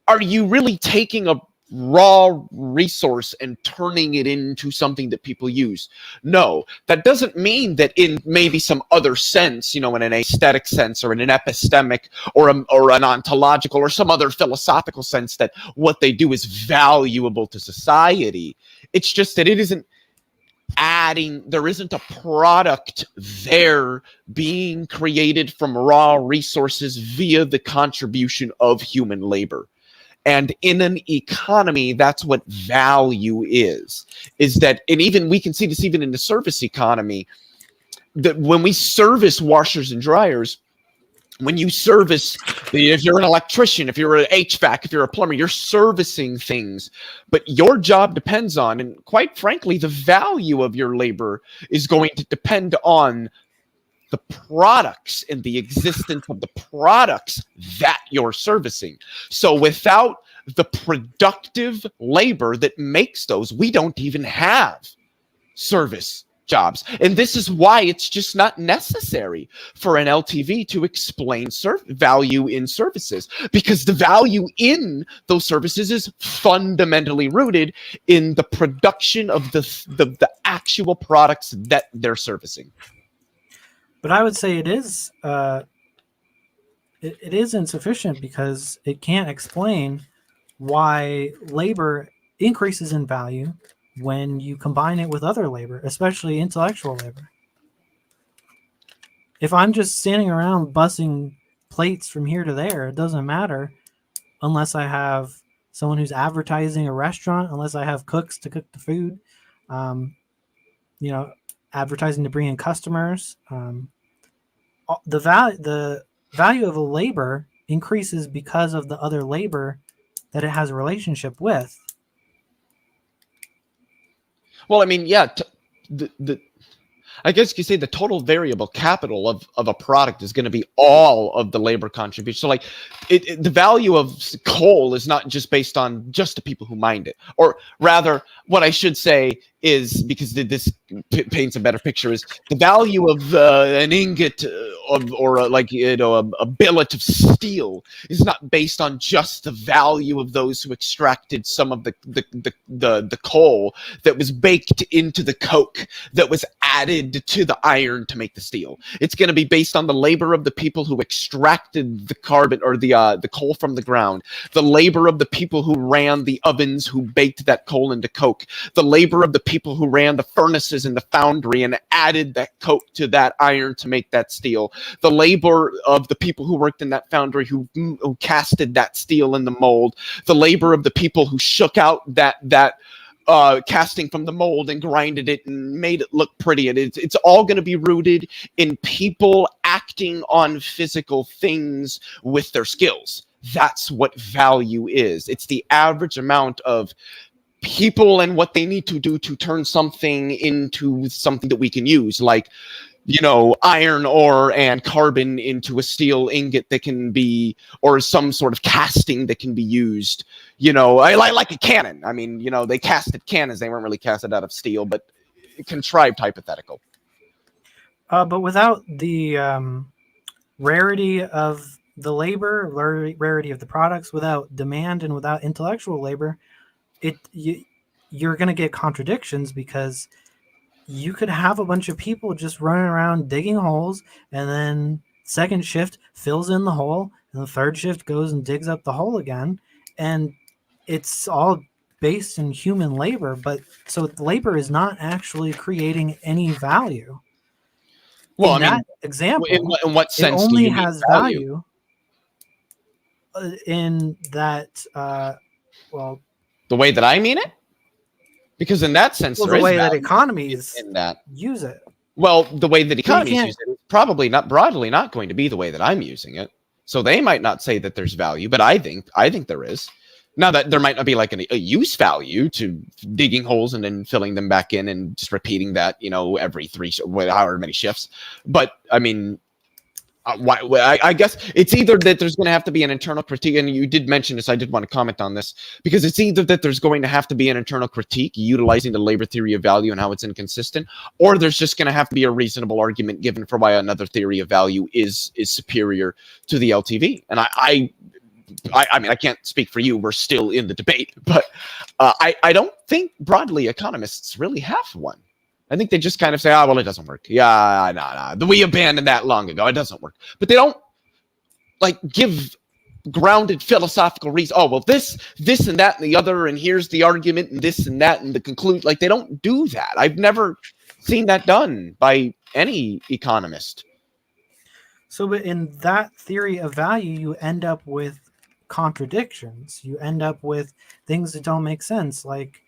Are you really taking a raw resource and turning it into something that people use? No, that doesn't mean that in maybe some other sense, in an aesthetic sense or in an epistemic or an ontological or some other philosophical sense, that what they do is valuable to society. It's just that it isn't there isn't a product there being created from raw resources via the contribution of human labor. And in an economy, that's what value is that, and even we can see this even in the service economy, that when we service washers and dryers, when you service, if you're an electrician, if you're an HVAC, if you're a plumber, you're servicing things, but your job depends on, and quite frankly, the value of your labor is going to depend on the products and the existence of the products that you're servicing. So without the productive labor that makes those, we don't even have service jobs. And this is why it's just not necessary for an LTV to explain value in services, because the value in those services is fundamentally rooted in the production of the actual products that they're servicing. But I would say it is insufficient, because it can't explain why labor increases in value when you combine it with other labor, especially intellectual labor. If I'm just standing around bussing plates from here to there, it doesn't matter unless I have someone who's advertising a restaurant, unless I have cooks to cook the food, advertising to bring in customers. The value of a labor increases because of the other labor that it has a relationship with. Well, I mean, yeah, I guess you could say the total variable capital of a product is going to be all of the labor contribution. So like the value of coal is not just based on just the people who mined it, or rather what I should say is, because this paints a better picture, is the value of an ingot a billet of steel is not based on just the value of those who extracted some of the coal that was baked into the coke that was added to the iron to make the steel. It's going to be based on the labor of the people who extracted the carbon or the coal from the ground, the labor of the people who ran the ovens who baked that coal into coke, the labor of the people who ran the furnaces in the foundry and added that coke to that iron to make that steel, the labor of the people who worked in that foundry who casted that steel in the mold, the labor of the people who shook out that casting from the mold and grinded it and made it look pretty. And it's all going to be rooted in people acting on physical things with their skills. That's what value is. It's the average amount of people and what they need to do to turn something into something that we can use, like, iron ore and carbon into a steel ingot that can be, or some sort of casting that can be used, like a cannon. I mean, they casted cannons. They weren't really casted out of steel, but contrived hypothetical. But without the rarity of the labor, rarity of the products, without demand and without intellectual labor, you're going to get contradictions, because you could have a bunch of people just running around digging holes, and then second shift fills in the hole, and the third shift goes and digs up the hole again, and it's all based in human labor. But so labor is not actually creating any value. Well, in that example, in what sense it only do you has mean value? In that, the way that I mean it, because in that sense, the way that economies in that use it. Well, the way that economies use it is probably not going to be the way that I'm using it. So they might not say that there's value, but I think there is. Now, that there might not be like a use value to digging holes and then filling them back in and just repeating that, every however many shifts. But I mean, I guess it's either that there's going to have to be an internal critique, and you did mention this. I did want to comment on this, because it's either that there's going to have to be an internal critique utilizing the labor theory of value and how it's inconsistent, or there's just going to have to be a reasonable argument given for why another theory of value is superior to the LTV. And I mean, I can't speak for you. We're still in the debate, but I don't think broadly economists really have one. I think they just kind of say, well, it doesn't work. Yeah, no. We abandoned that long ago. It doesn't work. But they don't, give grounded philosophical reason. Oh, well, this and that and the other, and here's the argument and this and that and the conclude. They don't do that. I've never seen that done by any economist. So, but in that theory of value, you end up with contradictions. You end up with things that don't make sense, like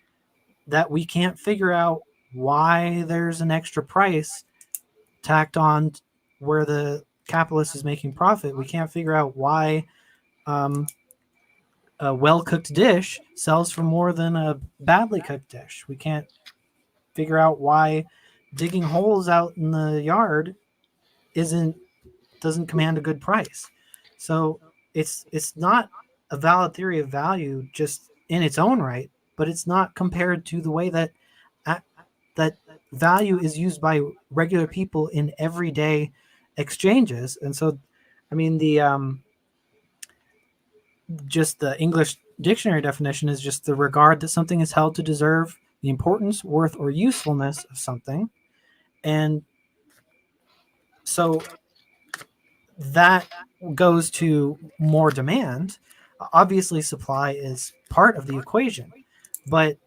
that we can't figure out why there's an extra price tacked on where the capitalist is making profit. We can't figure out why a well-cooked dish sells for more than a badly cooked dish. We can't figure out why digging holes out in the yard doesn't command a good price. So it's not a valid theory of value just in its own right, but it's not compared to the way that value is used by regular people in everyday exchanges. And so, I mean, just the English dictionary definition is just the regard that something is held to deserve the importance, worth, or usefulness of something. And so that goes to more demand. Obviously, supply is part of the equation, but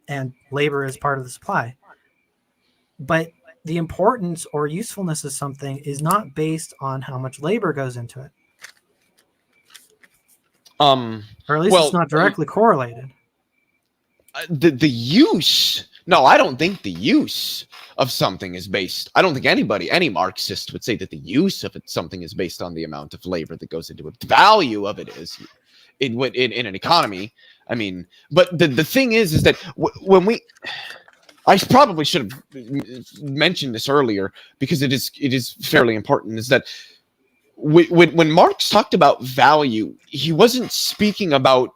and labor is part of the supply. But the importance or usefulness of something is not based on how much labor goes into it. Or at least it's not directly correlated. The use. No, I don't think the use of something is based. I don't think any Marxist would say that the use of something is based on the amount of labor that goes into it. The value of it is in an economy. I mean, but the thing is that when I probably should have mentioned this earlier because it is fairly important, is that when Marx talked about value, he wasn't speaking about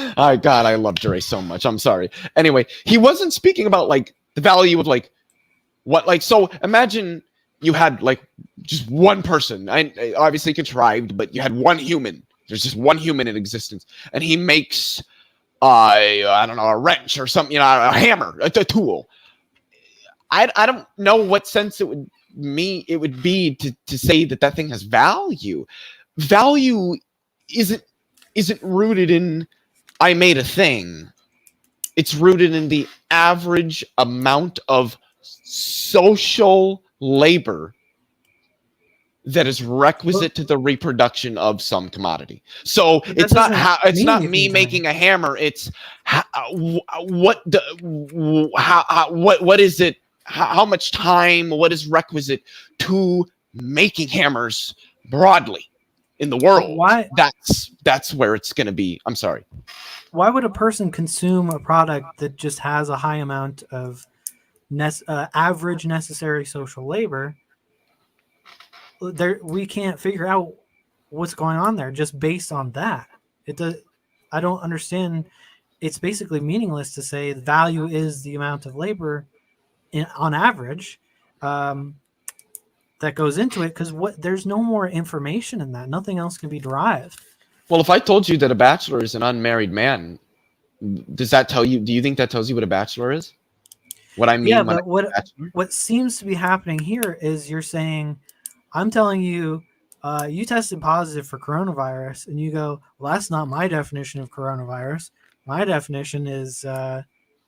God, I love Dre so much. I'm sorry. Anyway, he wasn't speaking about like the value of like what like so imagine you had like just one person, obviously contrived, but you had one human. There's just one human in existence, and he makes I don't know, a wrench or something, a hammer, a tool. I don't know what sense it would be to say that thing has value. Value isn't rooted in I made a thing. It's rooted in the average amount of social labor that is requisite to the reproduction of some commodity. So it's not me making a hammer. It's what is it? How much time? What is requisite to making hammers broadly in the world? Why? That's where it's going to be. I'm sorry. Why would a person consume a product that just has a high amount of average necessary social labor? We can't figure out what's going on there just based on that. I don't understand. It's basically meaningless to say the value is the amount of labor on average that goes into it, because there's no more information in that. Nothing else can be derived. Well, if I told you that a bachelor is an unmarried man, does that tell you? Do you think that tells you what a bachelor is? What I mean? Yeah, but what seems to be happening here is you're saying, I'm telling you, you tested positive for coronavirus, and you go, well, that's not my definition of coronavirus. My definition is that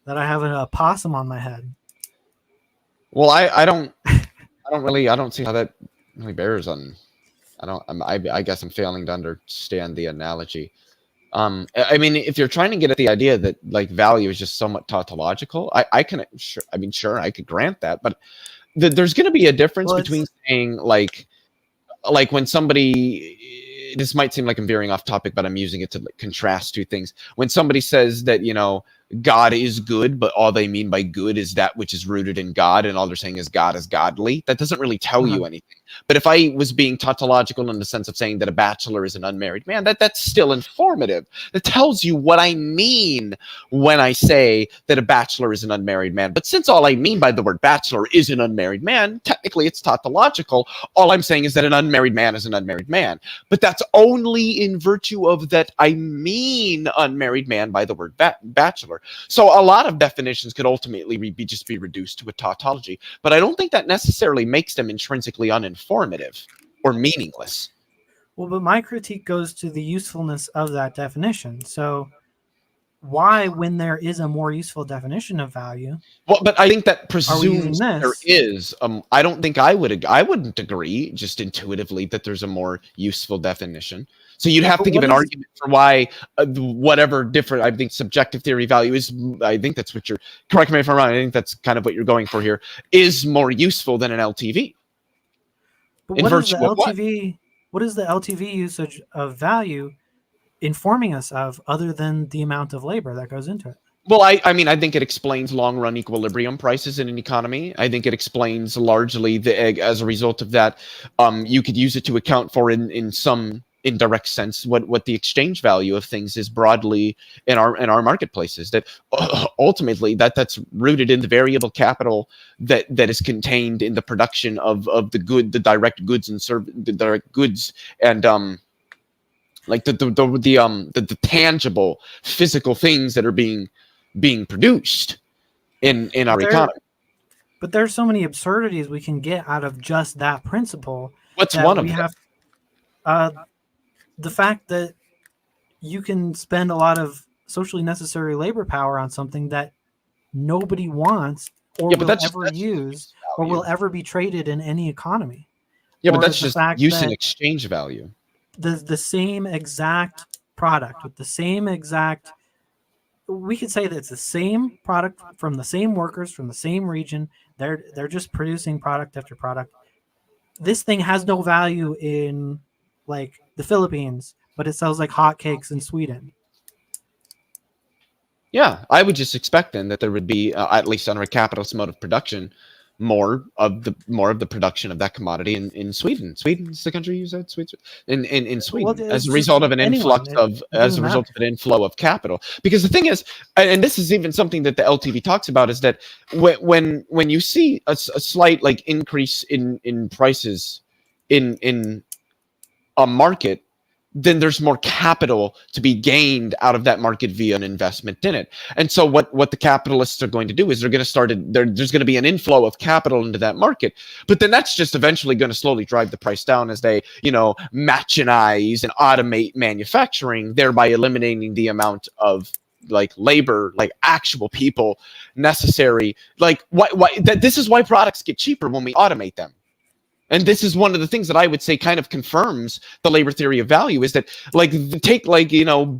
I have a possum on my head. Well, I don't see how that really bears on. I guess I'm failing to understand the analogy. I mean, if you're trying to get at the idea that like value is just somewhat tautological, I could grant that, but there's going to be a difference between saying like when somebody, this might seem like I'm veering off topic, but I'm using it to like contrast two things. When somebody says that, God is good, but all they mean by good is that which is rooted in God, and all they're saying is God is godly, that doesn't really tell you anything. But if I was being tautological in the sense of saying that a bachelor is an unmarried man, that's still informative. That tells you what I mean when I say that a bachelor is an unmarried man. But since all I mean by the word bachelor is an unmarried man, technically it's tautological. All I'm saying is that an unmarried man is an unmarried man. But that's only in virtue of that I mean unmarried man by the word bachelor. So a lot of definitions could ultimately just be reduced to a tautology, but I don't think that necessarily makes them intrinsically uninformative or meaningless. Well, but my critique goes to the usefulness of that definition. So why, when there is a more useful definition of value? Well, but I think that presumes there is. I don't think I wouldn't agree just intuitively that there's a more useful definition. So you'd have to give an argument for why whatever different, I think, subjective theory value is, I think that's what you're, correct me if I'm wrong, I think that's kind of what you're going for here, is more useful than an LTV. But what is the LTV usage of value informing us of, other than the amount of labor that goes into it? Well, I mean, I think it explains long-run equilibrium prices in an economy. I think it explains largely as a result of that, you could use it to account for in some indirect sense what the exchange value of things is broadly in our marketplaces. That ultimately that's rooted in the variable capital that is contained in the production of the direct goods and like the tangible physical things that are being produced in our economy. But there's so many absurdities we can get out of just that principle. What's one of them? The fact that you can spend a lot of socially necessary labor power on something that nobody wants or will ever use or will ever be traded in any economy. Yeah, but that's just use and exchange value. The same exact product with the same exact, we could say that it's the same product from the same workers from the same region. They're just producing product after product. This thing has no value in like the Philippines, but it sells like hotcakes in Sweden. Yeah, I would just expect then that there would be, at least under a capitalist mode of production, more of the production of that commodity in Sweden. Sweden's the country you said, Sweden. In Sweden, Well, as it's a result of an anyone. influx It of doesn't matter. inflow of capital. Because the thing is, and this is even something that the LTV talks about, is that when you see a slight like increase in prices in a market, then there's more capital to be gained out of that market via an investment in it. And so what the capitalists are going to do is they're going to start there's going to be an inflow of capital into that market, but then that's just eventually going to slowly drive the price down as they, machinize and automate manufacturing, thereby eliminating the amount of like labor, like actual people necessary. Like this is why products get cheaper when we automate them. And this is one of the things that I would say kind of confirms the labor theory of value, is that take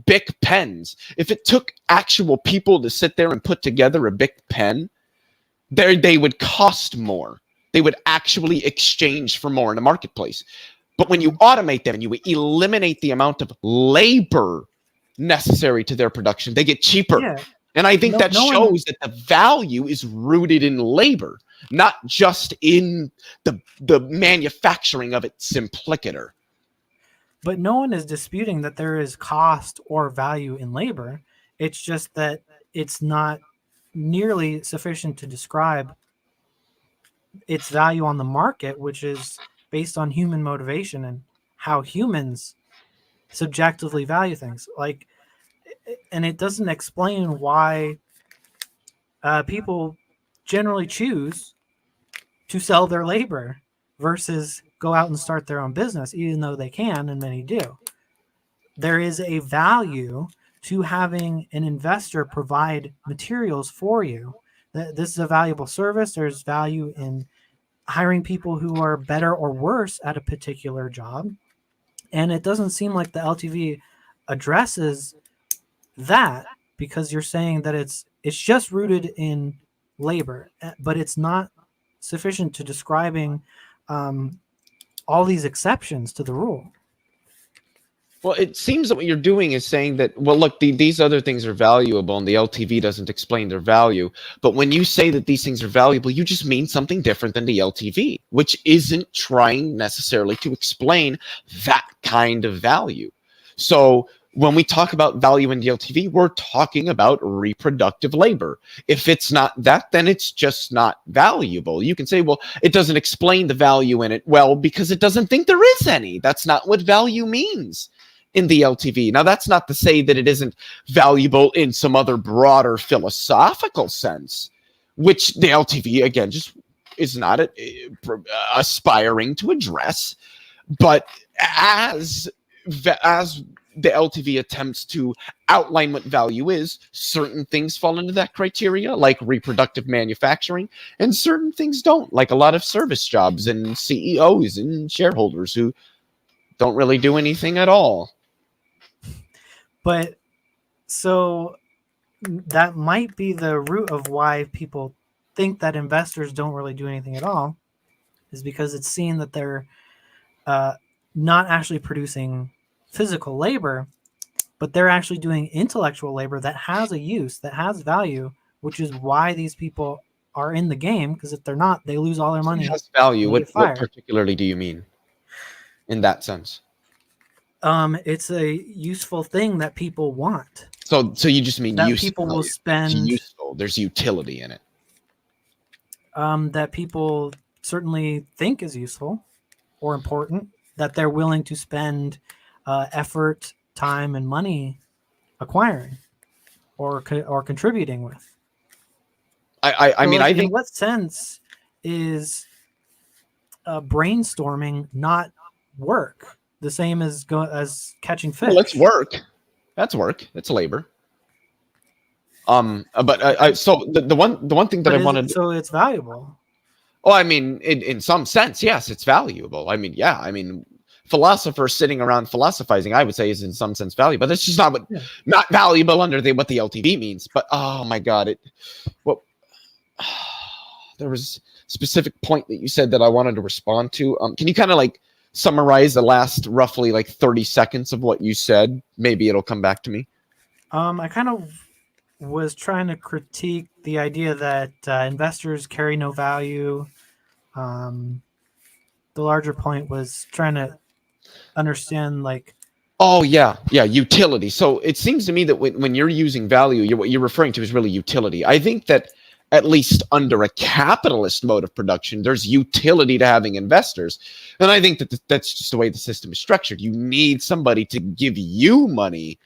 Bic pens. If it took actual people to sit there and put together a Bic pen, they would cost more. They would actually exchange for more in the marketplace. But when you automate them and you eliminate the amount of labor necessary to their production, they get cheaper. Yeah. And I think that shows that the value is rooted in labor, not just in the manufacturing of it simplicator. But no one is disputing that there is cost or value in labor. It's just that it's not nearly sufficient to describe its value on the market, which is based on human motivation and how humans subjectively value things. And it doesn't explain why people generally choose to sell their labor versus go out and start their own business, even though they can, and many do. There is a value to having an investor provide materials for you. This is a valuable service. There's value in hiring people who are better or worse at a particular job. And it doesn't seem like the LTV addresses that, because you're saying that it's just rooted in labor, but it's not sufficient to describing all these exceptions to the rule. Well, it seems that what you're doing is saying that, well, look, these other things are valuable and the LTV doesn't explain their value. But when you say that these things are valuable, you just mean something different than the LTV, which isn't trying necessarily to explain that kind of value. So when we talk about value in the LTV, we're talking about reproductive labor. If it's not that, then it's just not valuable. You can say, well, it doesn't explain the value in it. Well, because it doesn't think there is any. That's not what value means in the LTV. Now, that's not to say that it isn't valuable in some other broader philosophical sense, which the LTV, again, just is not aspiring to address. But as the LTV attempts to outline what value is, certain things fall into that criteria, like reproductive manufacturing, and certain things don't, like a lot of service jobs and CEOs and shareholders who don't really do anything at all. But so that might be the root of why people think that investors don't really do anything at all, is because it's seen that they're not actually producing physical labor, but they're actually doing intellectual labor that has a use, that has value, which is why these people are in the game, because if they're not, they lose all their money. It has value. What particularly do you mean in that sense? It's a useful thing that people want. So you just mean that useful. People will spend. It's useful. There's utility in it. That people certainly think is useful or important, that they're willing to spend effort, time, and money acquiring or contributing with. I mean, I think, in what sense is brainstorming not work? The same as catching fish. Well, it's work. That's work. It's labor. But so the one thing that I wanted. So it's valuable. Oh, I mean, in some sense, yes, it's valuable. I mean, yeah, I mean, philosophers sitting around philosophizing, I would say, is in some sense valuable. But that's just not valuable under what the LTV means. But oh my God, there was a specific point that you said that I wanted to respond to. Can you kind of like summarize the last roughly like 30 seconds of what you said? Maybe it'll come back to me. I kind of was trying to critique the idea that investors carry no value. The larger point was trying to understand, like, Oh yeah, utility. So it seems to me that when you're using value, what you're referring to is really utility. I think that at least under a capitalist mode of production, there's utility to having investors, and I think that that's just the way the system is structured. You need somebody to give you money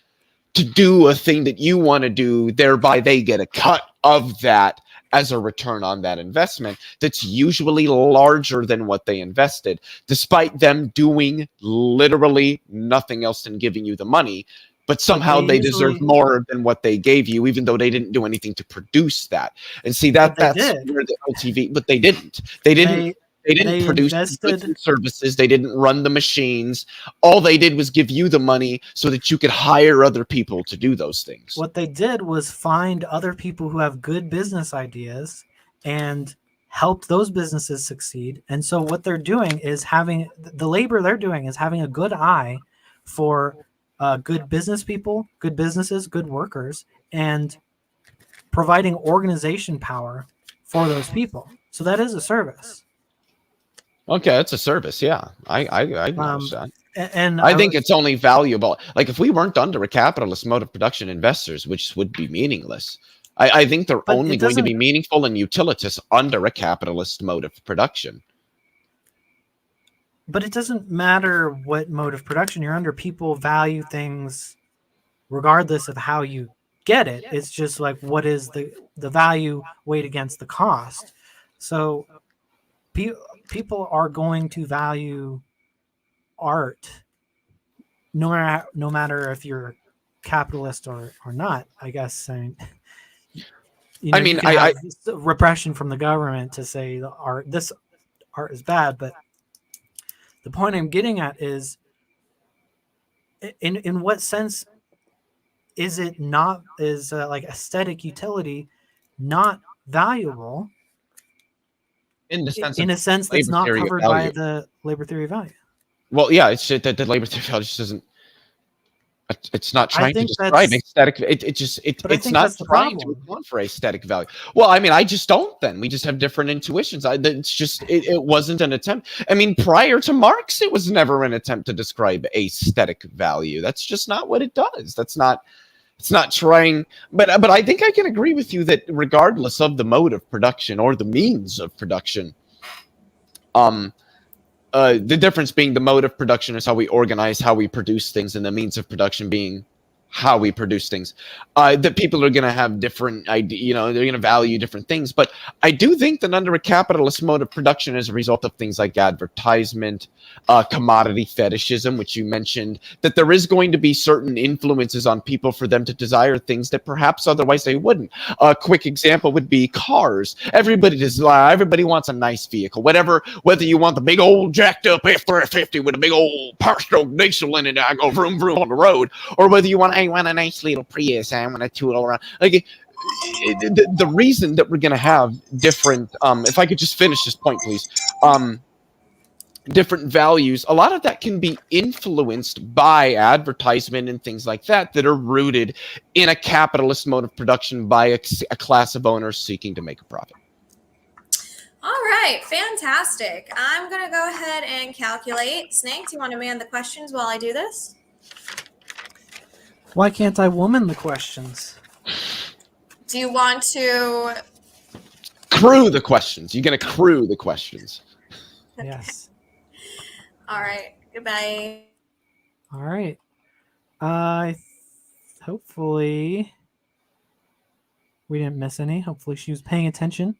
to do a thing that you want to do, thereby they get a cut of that as a return on that investment that's usually larger than what they invested, despite them doing literally nothing else than giving you the money. But somehow they deserve more than what they gave you, even though they didn't do anything to produce that. And see, that's where the LTV, but they didn't. They didn't produce the goods and services. They didn't run the machines. All they did was give you the money so that you could hire other people to do those things. What they did was find other people who have good business ideas and help those businesses succeed. And so what they're doing is having the labor they're doing is having a good eye for good business people, good businesses, good workers, and providing organization power for those people. So that is a service. Okay, it's a service. Yeah, I acknowledge that. And I think it's only valuable. Like if we weren't under a capitalist mode of production, investors, which would be meaningless. I think they're only going to be meaningful and utilitous under a capitalist mode of production. But it doesn't matter what mode of production you're under. People value things regardless of how you get it. It's just like, what is the value weighed against the cost? So people are going to value art no matter if you're capitalist or not, I guess. I mean, I repression from the government to say this art is bad, but the point I'm getting at is, in what sense is it not, is like aesthetic utility not valuable in the sense in a sense that's not covered by the labor theory of value? Well, yeah, it's that the labor theory of value just doesn't. It's not trying to describe aesthetic. It's not trying to account for aesthetic value. Well, I mean, I just don't. Then we just have different intuitions. It's just it wasn't an attempt. I mean, prior to Marx, it was never an attempt to describe aesthetic value. That's just not what it does. It's not trying. But I think I can agree with you that regardless of the mode of production or the means of production, the difference being the mode of production is how we organize, how we produce things, and the means of production being how we produce things. That people are going to have different they're going to value different things. But I do think that under a capitalist mode of production, as a result of things like advertisement, commodity fetishism, which you mentioned, that there is going to be certain influences on people for them to desire things that perhaps otherwise they wouldn't. A quick example would be cars. Everybody wants a nice vehicle, whether you want the big old jacked up F-350 with a big old power-stroke diesel in it that I go vroom vroom on the road, or whether you want a nice little Prius, I want to tool around. Like the reason that we're going to have different, if I could just finish this point, please, different values, a lot of that can be influenced by advertisement and things like that are rooted in a capitalist mode of production by a class of owners seeking to make a profit. All right, fantastic. I'm going to go ahead and calculate. Snake, do you want to man the questions while I do this? Why can't I woman the questions? Do you want to crew the questions? You're going to crew the questions. Yes. All right. Goodbye. All right. Hopefully we didn't miss any. Hopefully she was paying attention.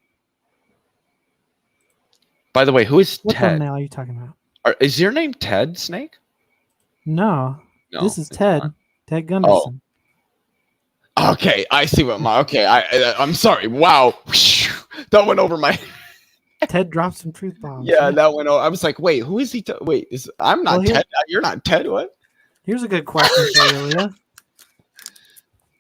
By the way, who is what Ted? What thumbnail are you talking about? Is your name Ted, Snake? No, this is Ted. Not. Ted Gunderson. Oh. Okay, I see what okay, I'm sorry. Wow. That went over my Ted dropped some truth bombs. Yeah, that went over. I was like, wait, who is he? I'm not Ted. You're not Ted. What? Here's a good question for you, Leah.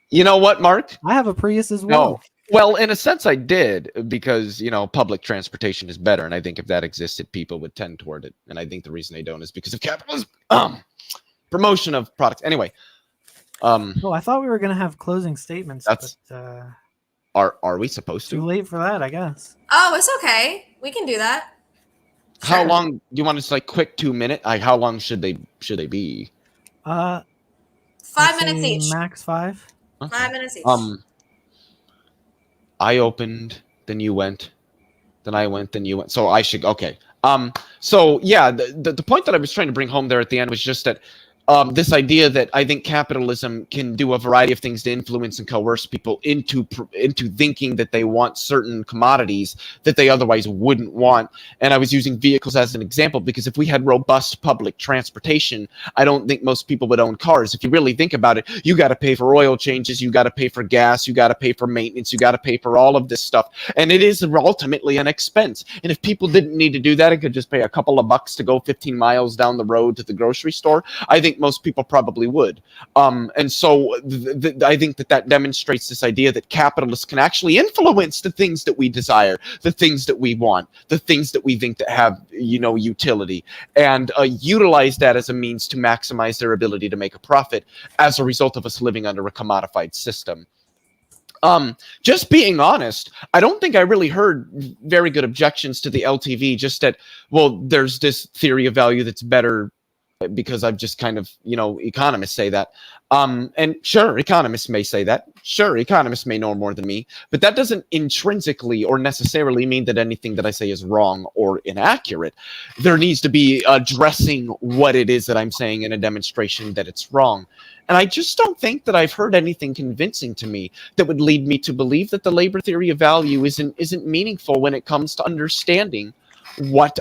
You know what, Mark? I have a Prius as well. No. Well, in a sense, I did, because, public transportation is better. And I think if that existed, people would tend toward it. And I think the reason they don't is because of capitalism. Promotion of products. Anyway, Oh, I thought we were gonna have closing statements, That's- but are we supposed too to? late for that, I guess. Oh, it's okay. We can do that. How Sure. long do you want? Just like quick 2 minute? Like how long should they be? 5 I'd minutes say each. Max 5. Okay. 5 minutes each. I opened, then you went, then I went, then you went. So I should okay. So yeah, the point that I was trying to bring home there at the end was just that this idea that I think capitalism can do a variety of things to influence and coerce people into thinking that they want certain commodities that they otherwise wouldn't want. And I was using vehicles as an example because if we had robust public transportation, I don't think most people would own cars. If you really think about it, you got to pay for oil changes, you got to pay for gas, you got to pay for maintenance, you got to pay for all of this stuff. And it is ultimately an expense. And if people didn't need to do that and could just pay a couple of bucks to go 15 miles down the road to the grocery store, I think most people probably would. And so I think that demonstrates this idea that capitalists can actually influence the things that we desire, the things that we want, the things that we think that have, utility, and utilize that as a means to maximize their ability to make a profit as a result of us living under a commodified system. Just being honest, I don't think I really heard very good objections to the LTV, just that, well, there's this theory of value that's better because I've just kind of, economists say that. And sure, economists may say that. Sure, economists may know more than me, but that doesn't intrinsically or necessarily mean that anything that I say is wrong or inaccurate. There needs to be addressing what it is that I'm saying in a demonstration that it's wrong. And I just don't think that I've heard anything convincing to me that would lead me to believe that the labor theory of value isn't meaningful when it comes to understanding what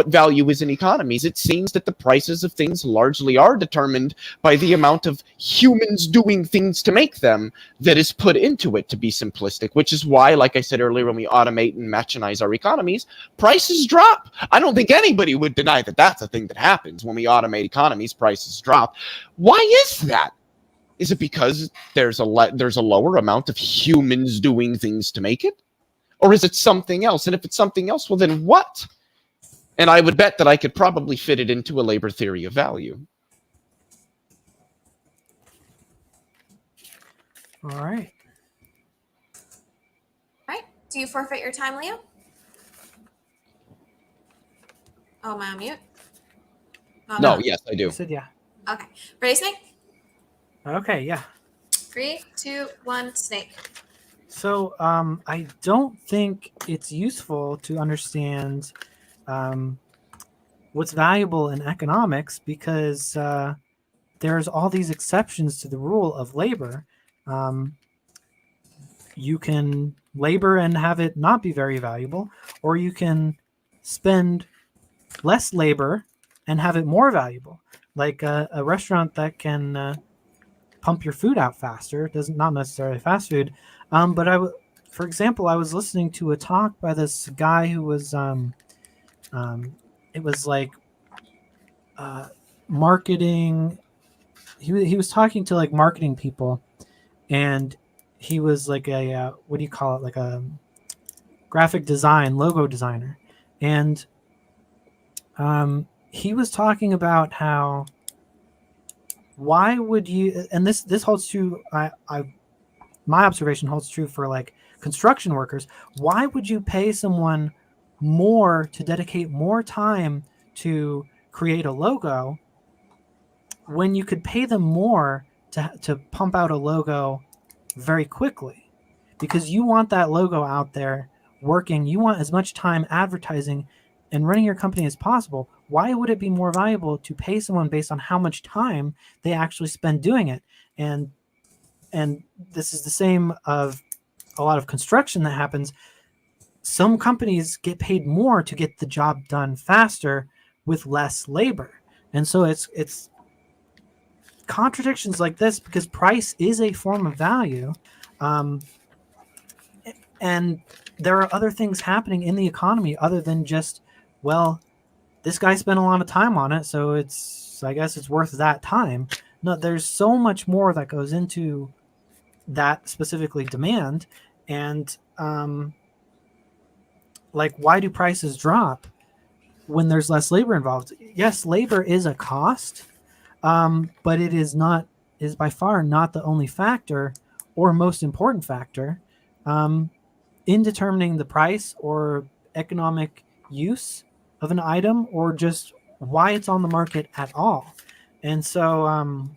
value is in economies. It seems that the prices of things largely are determined by the amount of humans doing things to make them that is put into it, to be simplistic, which is why, like I said earlier, when we automate and machinize our economies, prices drop. I don't think anybody would deny that that's a thing that happens. When we automate economies, prices drop. Why is that? Is it because there's a lower amount of humans doing things to make it? Or is it something else? And if it's something else, well, then what? And I would bet that I could probably fit it into a labor theory of value. All right. All right. Do you forfeit your time, Leo? Oh, am I on mute? Oh, No, yes, I do. You said yeah. Okay. Ready, Snake? Okay, yeah. 3, 2, 1, Snake. So I don't think it's useful to understand what's valuable in economics because there's all these exceptions to the rule of labor. You can labor and have it not be very valuable, or you can spend less labor and have it more valuable. Like a restaurant that can pump your food out faster, not necessarily fast food. But for example, I was listening to a talk by this guy who was, it was like marketing. He was talking to like marketing people, and he was like a what do you call it? Like a graphic design, logo designer, and he was talking about how why would you? And this holds true. My observation holds true for like construction workers. Why would you pay someone more to dedicate more time to create a logo when you could pay them more to pump out a logo very quickly? Because you want that logo out there working. You want as much time advertising and running your company as possible. Why would it be more valuable to pay someone based on how much time they actually spend doing it? And this is the same of a lot of construction that happens. Some companies get paid more to get the job done faster with less labor. And so it's contradictions like this because price is a form of value. And there are other things happening in the economy other than just, well, this guy spent a lot of time on it, so I guess it's worth that time. No, there's so much more that goes into that specifically demand. And like, why do prices drop when there's less labor involved? Yes, labor is a cost, but it is not is by far not the only factor or most important factor in determining the price or economic use of an item, or just why it's on the market at all. And so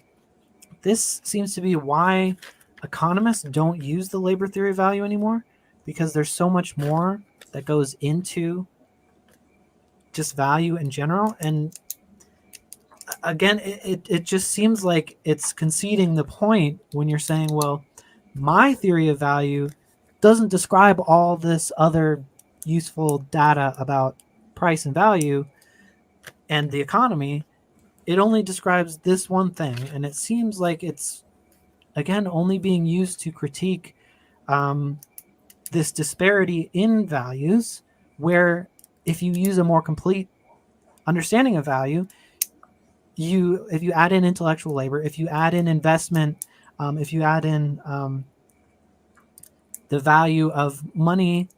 this seems to be why economists don't use the labor theory of value anymore, because there's so much more that goes into just value in general. And again, it just seems like it's conceding the point when you're saying, well, my theory of value doesn't describe all this other useful data about price and value and the economy. It only describes this one thing. And it seems like it's, again, only being used to critique this disparity in values, where if you use a more complete understanding of value, if you add in intellectual labor, if you add in investment, if you add in the value of money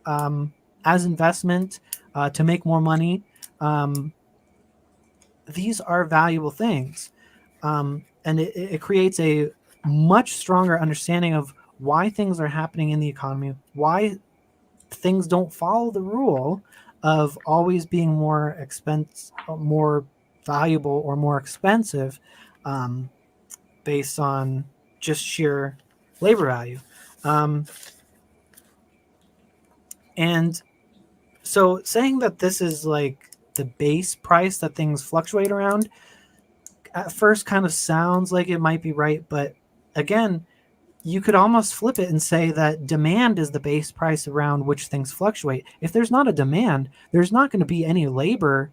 as investment to make more money, these are valuable things. And it creates a much stronger understanding of why things are happening in the economy, why things don't follow the rule of always being more valuable or more expensive based on just sheer labor value. And so saying that this is like the base price that things fluctuate around at first kind of sounds like it might be right, but again, you could almost flip it and say that demand is the base price around which things fluctuate. If there's not a demand, there's not going to be any labor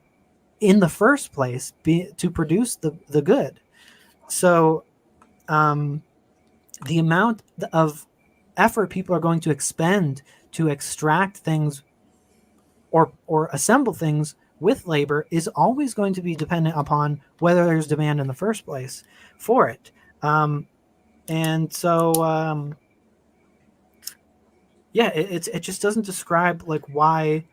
in the first place to produce the good. So the amount of effort people are going to expend to extract things or assemble things with labor is always going to be dependent upon whether there's demand in the first place for it. And so, it just doesn't describe like why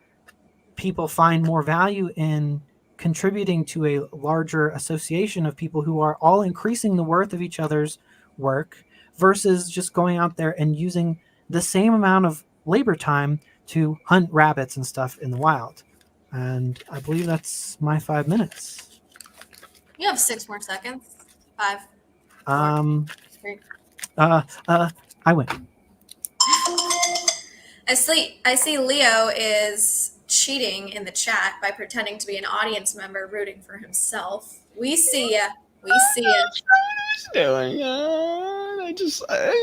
people find more value in contributing to a larger association of people who are all increasing the worth of each other's work versus just going out there and using the same amount of labor time to hunt rabbits and stuff in the wild. And I believe that's my 5 minutes. You have 6 more seconds. 5. 3. I win. I see Leo is cheating in the chat by pretending to be an audience member rooting for himself. We see ya. We see ya. What doing?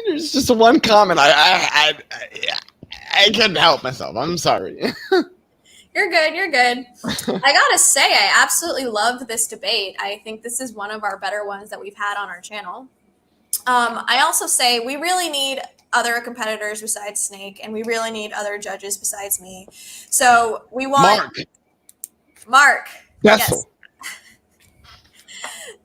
There's just one comment. I couldn't help myself. I'm sorry. You're good. You're good. I gotta say, I absolutely loved this debate. I think this is one of our better ones that we've had on our channel. I also say we really need other competitors besides Snake, and we really need other judges besides me. So we want Mark. Yes.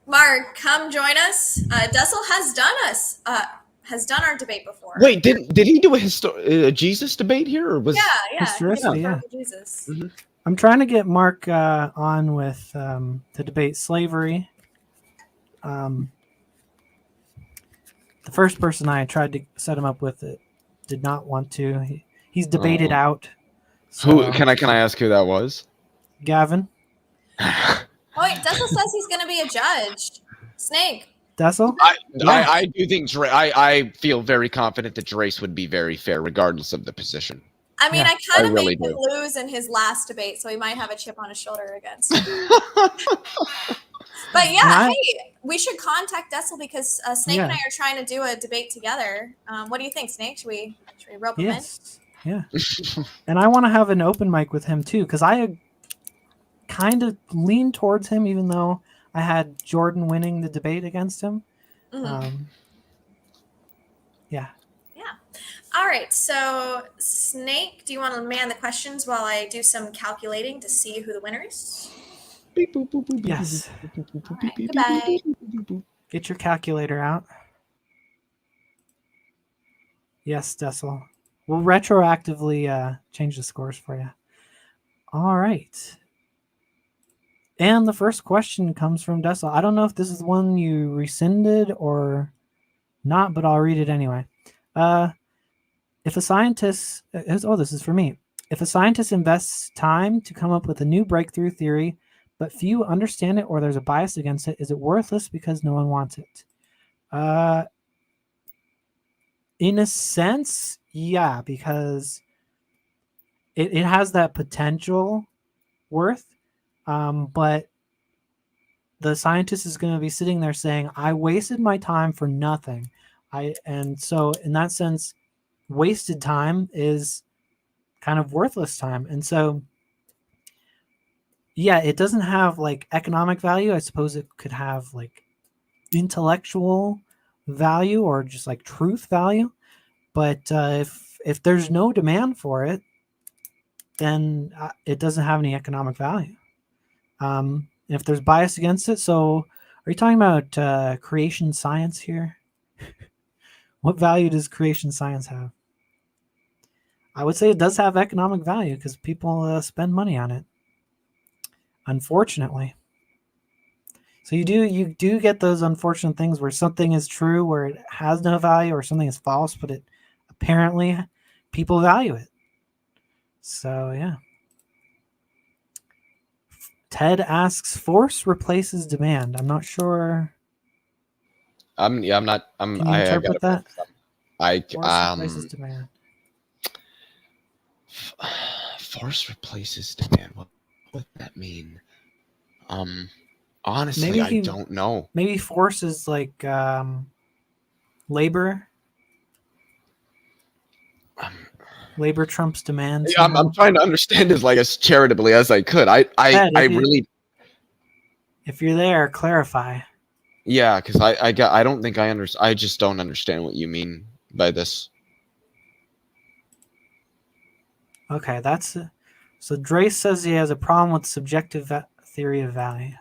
Mark, come join us. Dessel has done our debate before. Wait, did he do a Jesus debate here, or was? Yeah. Jesus. Mm-hmm. I'm trying to get Mark on with to debate slavery. The first person I tried to set him up with it did not want to. He's debated out. So. Who can I ask who that was? Gavin. Oh, wait, Dessel says he's going to be a judge. Snake. Dessel? I do think I feel very confident that Drace would be very fair, regardless of the position. I mean, I kind of made him lose in his last debate, so he might have a chip on his shoulder against him. But yeah, hey, we should contact Dessel because Snake and I are trying to do a debate together. What do you think, Snake? Should we rope him in? Yeah. And I want to have an open mic with him too, because I kind of lean towards him, even though I had Jordan winning the debate against him. Mm-hmm. Yeah. All right. So, Snake, do you want to man the questions while I do some calculating to see who the winner is? Yes. All right, goodbye. Get your calculator out. Yes, Dessel. We'll retroactively change the scores for you. All right. And the first question comes from Dessel. I don't know if this is one you rescinded or not, but I'll read it anyway. If a scientist, this is for me. If a scientist invests time to come up with a new breakthrough theory, but few understand it or there's a bias against it, is it worthless because no one wants it? In a sense, yeah, because it has that potential worth, but the scientist is going to be sitting there saying, I wasted my time for nothing. And so in that sense, wasted time is kind of worthless time. And so, yeah, it doesn't have like economic value. I suppose it could have like intellectual value or just like truth value. But if there's no demand for it, then it doesn't have any economic value. If there's bias against it, so are you talking about creation science here? What value does creation science have? I would say it does have economic value because people spend money on it, unfortunately. So you do get those unfortunate things where something is true, where it has no value, or something is false, but it apparently people value it. So yeah. Ted asks, "Force replaces demand." I'm not sure. I'm not. Can you interpret that? Force replaces demand. Force replaces demand. What would that mean? Honestly, Maybe I don't know. Maybe force is like labor. Labor trumps demand. Yeah, I'm trying to understand this like as charitably as I could. I really. If you're there, clarify. Yeah, because I don't think I understand. I just don't understand what you mean by this. Okay, so Drace says he has a problem with subjective theory of value.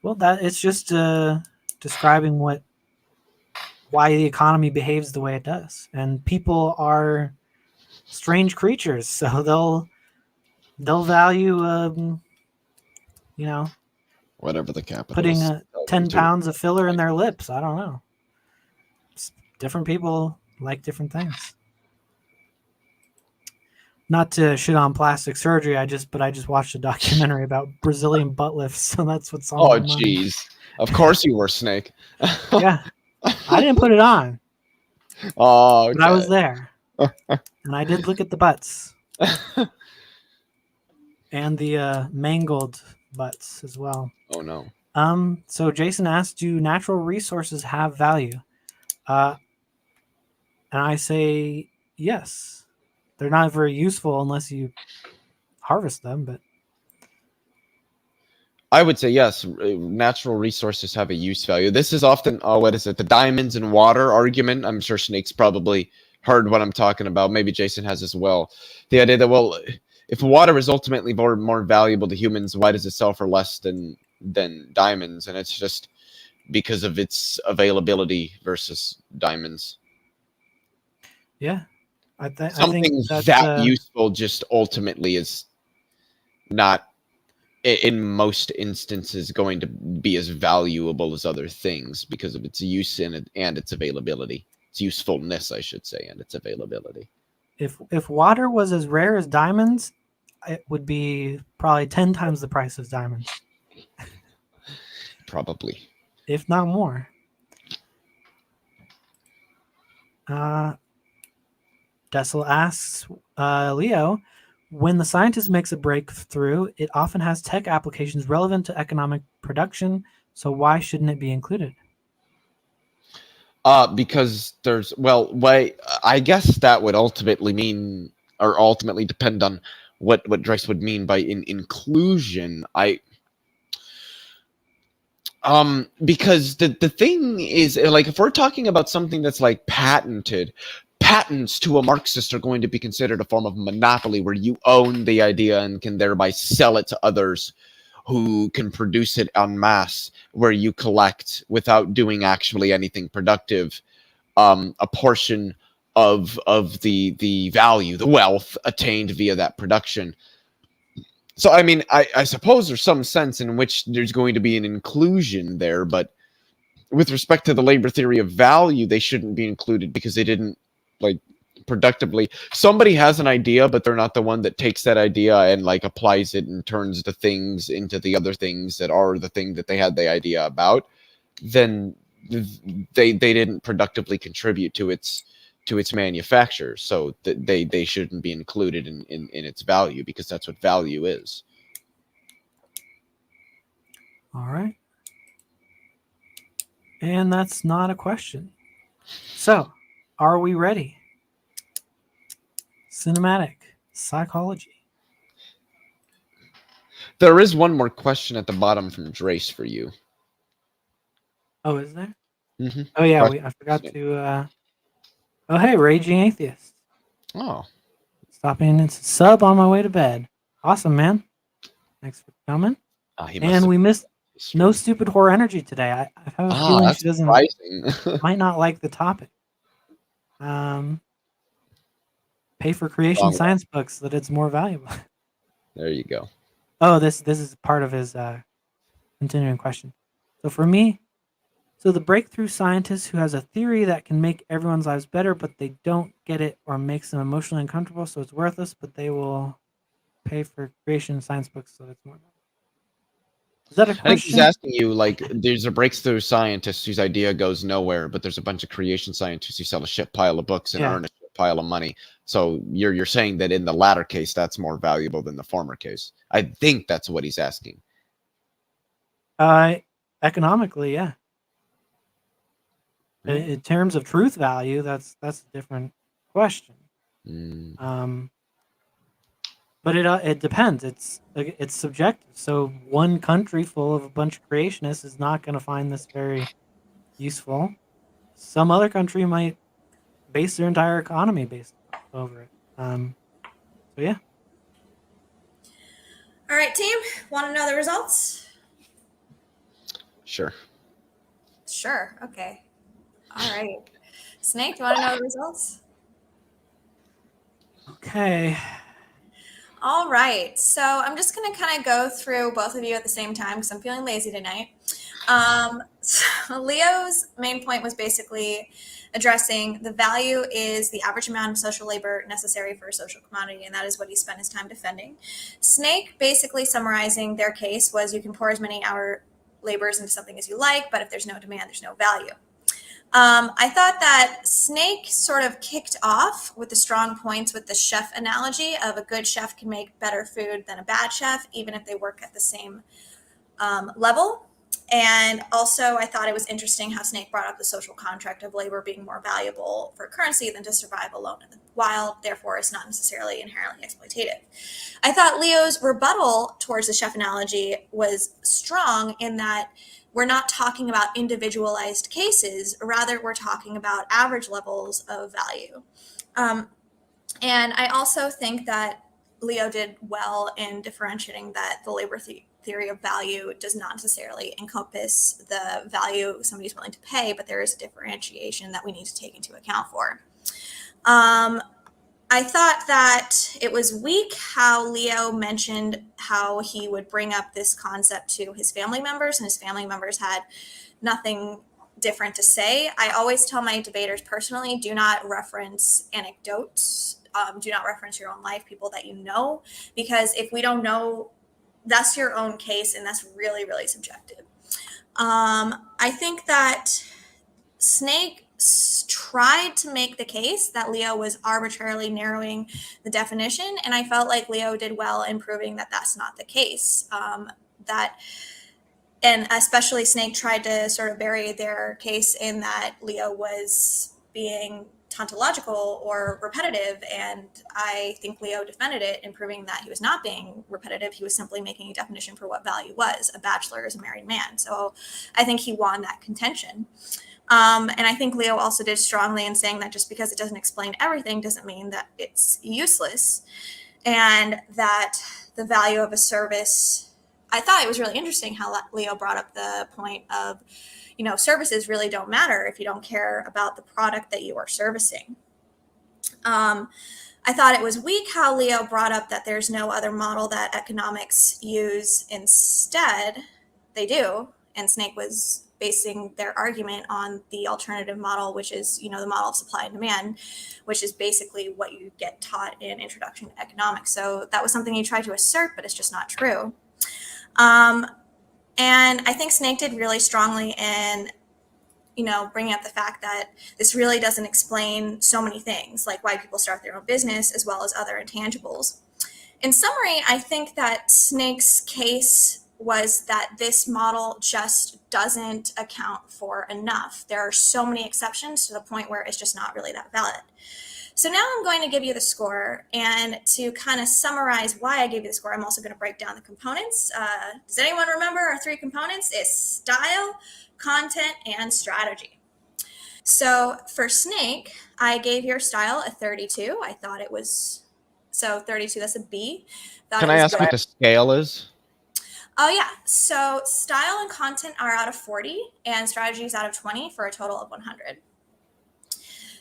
Well, it's just describing why the economy behaves the way it does, and people are strange creatures, so they'll value whatever the capital putting is, 10 pounds of filler in their lips. I don't know. Different people like different things. Not to shit on plastic surgery, I just watched a documentary about Brazilian butt lifts, so that's what's on my mind. Oh, jeez. Of course you were, Snake. Yeah. I didn't put it on. Oh, okay. But I was there. And I did look at the butts. And the mangled butts as well. Oh, no. So Jason asked, do natural resources have value? And I say yes. They're not very useful unless you harvest them, but I would say yes. Natural resources have a use value. This is often, the diamonds and water argument. I'm sure Snake's probably heard what I'm talking about. Maybe Jason has as well. The idea that, well, if water is ultimately more valuable to humans, why does it sell for less than diamonds? And it's just because of its availability versus diamonds. Yeah. Something that useful just ultimately is not, in most instances, going to be as valuable as other things because of its use in it and its availability. Its usefulness, I should say, and its availability. If water was as rare as diamonds, it would be probably 10 times the price of diamonds. Probably. If not more. Dessel asks, Leo, when the scientist makes a breakthrough, it often has tech applications relevant to economic production, so why shouldn't it be included? Because I guess that would ultimately mean, or ultimately depend on what Drace would mean by inclusion. Because the thing is, like, if we're talking about something that's like patented, patents to a Marxist are going to be considered a form of monopoly where you own the idea and can thereby sell it to others who can produce it en masse, where you collect, without doing actually anything productive, a portion of the value, the wealth attained via that production. So, I mean, I suppose there's some sense in which there's going to be an inclusion there, but with respect to the labor theory of value, they shouldn't be included because they didn't, like, productively. Somebody has an idea, but they're not the one that takes that idea and, like, applies it and turns the things into the other things that are the thing that they had the idea about. Then they didn't productively contribute to its manufacture, so they shouldn't be included in its value, because that's what value is. All right. And that's not a question. So, are we ready? Cinematic psychology. There is one more question at the bottom from Drace for you. Oh, is there? Mm-hmm. Oh yeah, I forgot to. Oh hey, Raging Atheist. Oh, Stopping and sub on my way to bed. Awesome, man. Thanks for coming. And we missed No Stupid Horror Energy today. I have a feeling she doesn't might not like the topic. Pay for creation science books that it's more valuable. There you go. Oh, this is part of his continuing question. So for me, the breakthrough scientist who has a theory that can make everyone's lives better, but they don't get it or makes them emotionally uncomfortable, so it's worthless, but they will pay for creation science books so it's more valuable. Is that a question? I think he's asking you, like, there's a breakthrough scientist whose idea goes nowhere, but there's a bunch of creation scientists who sell a shit pile of books and earn a shit pile of money. So you're saying that in the latter case, that's more valuable than the former case. I think that's what he's asking. Economically, yeah. In terms of truth value, that's a different question. But it depends. It's subjective. So one country full of a bunch of creationists is not going to find this very useful. Some other country might base their entire economy based over it. So yeah. All right, team. Want to know the results? Sure. Sure. Okay. All right. Snake, do you want to know the results? Okay. All right. So I'm just going to kind of go through both of you at the same time because I'm feeling lazy tonight. So Leo's main point was basically addressing the value is the average amount of social labor necessary for a social commodity, and that is what he spent his time defending. Snake basically summarizing their case was you can pour as many hour labors into something as you like, but if there's no demand, there's no value. I thought that Snake sort of kicked off with the strong points with the chef analogy of a good chef can make better food than a bad chef, even if they work at the same level. And also, I thought it was interesting how Snake brought up the social contract of labor being more valuable for currency than to survive alone in the wild. Therefore, it's not necessarily inherently exploitative. I thought Leo's rebuttal towards the chef analogy was strong in that we're not talking about individualized cases. Rather, we're talking about average levels of value. And I also think that Leo did well in differentiating that the labor theory of value does not necessarily encompass the value somebody's willing to pay, but there is a differentiation that we need to take into account for. I thought that it was weak how Leo mentioned how he would bring up this concept to his family members, and his family members had nothing different to say. I always tell my debaters personally, do not reference anecdotes. Do not reference your own life, people that you know, because if we don't know, that's your own case, and that's really, really subjective. I think that Snake tried to make the case that Leo was arbitrarily narrowing the definition, and I felt like Leo did well in proving that that's not the case. And especially Snake tried to sort of bury their case in that Leo was being tautological or repetitive, and I think Leo defended it in proving that he was not being repetitive. He was simply making a definition for what value was. A bachelor is a married man. So I think he won that contention. And I think Leo also did strongly in saying that just because it doesn't explain everything doesn't mean that it's useless, and that the value of a service, I thought it was really interesting how Leo brought up the point of, services really don't matter if you don't care about the product that you are servicing. I thought it was weak how Leo brought up that there's no other model that economics use instead. They do. And Snake was basing their argument on the alternative model, which is, the model of supply and demand, which is basically what you get taught in Introduction to Economics. So that was something he tried to assert, but it's just not true. And I think Snake did really strongly in bringing up the fact that this really doesn't explain so many things, like why people start their own business, as well as other intangibles. In summary, I think that Snake's case was that this model just doesn't account for enough. There are so many exceptions to the point where it's just not really that valid. So now I'm going to give you the score, and to kind of summarize why I gave you the score, I'm also going to break down the components. Does anyone remember our 3 components? It's style, content, and strategy. So for Snake, I gave your style a 32. I thought it was, so 32, that's a B. Can I ask what the scale is? Oh yeah, so style and content are out of 40 and strategy is out of 20 for a total of 100.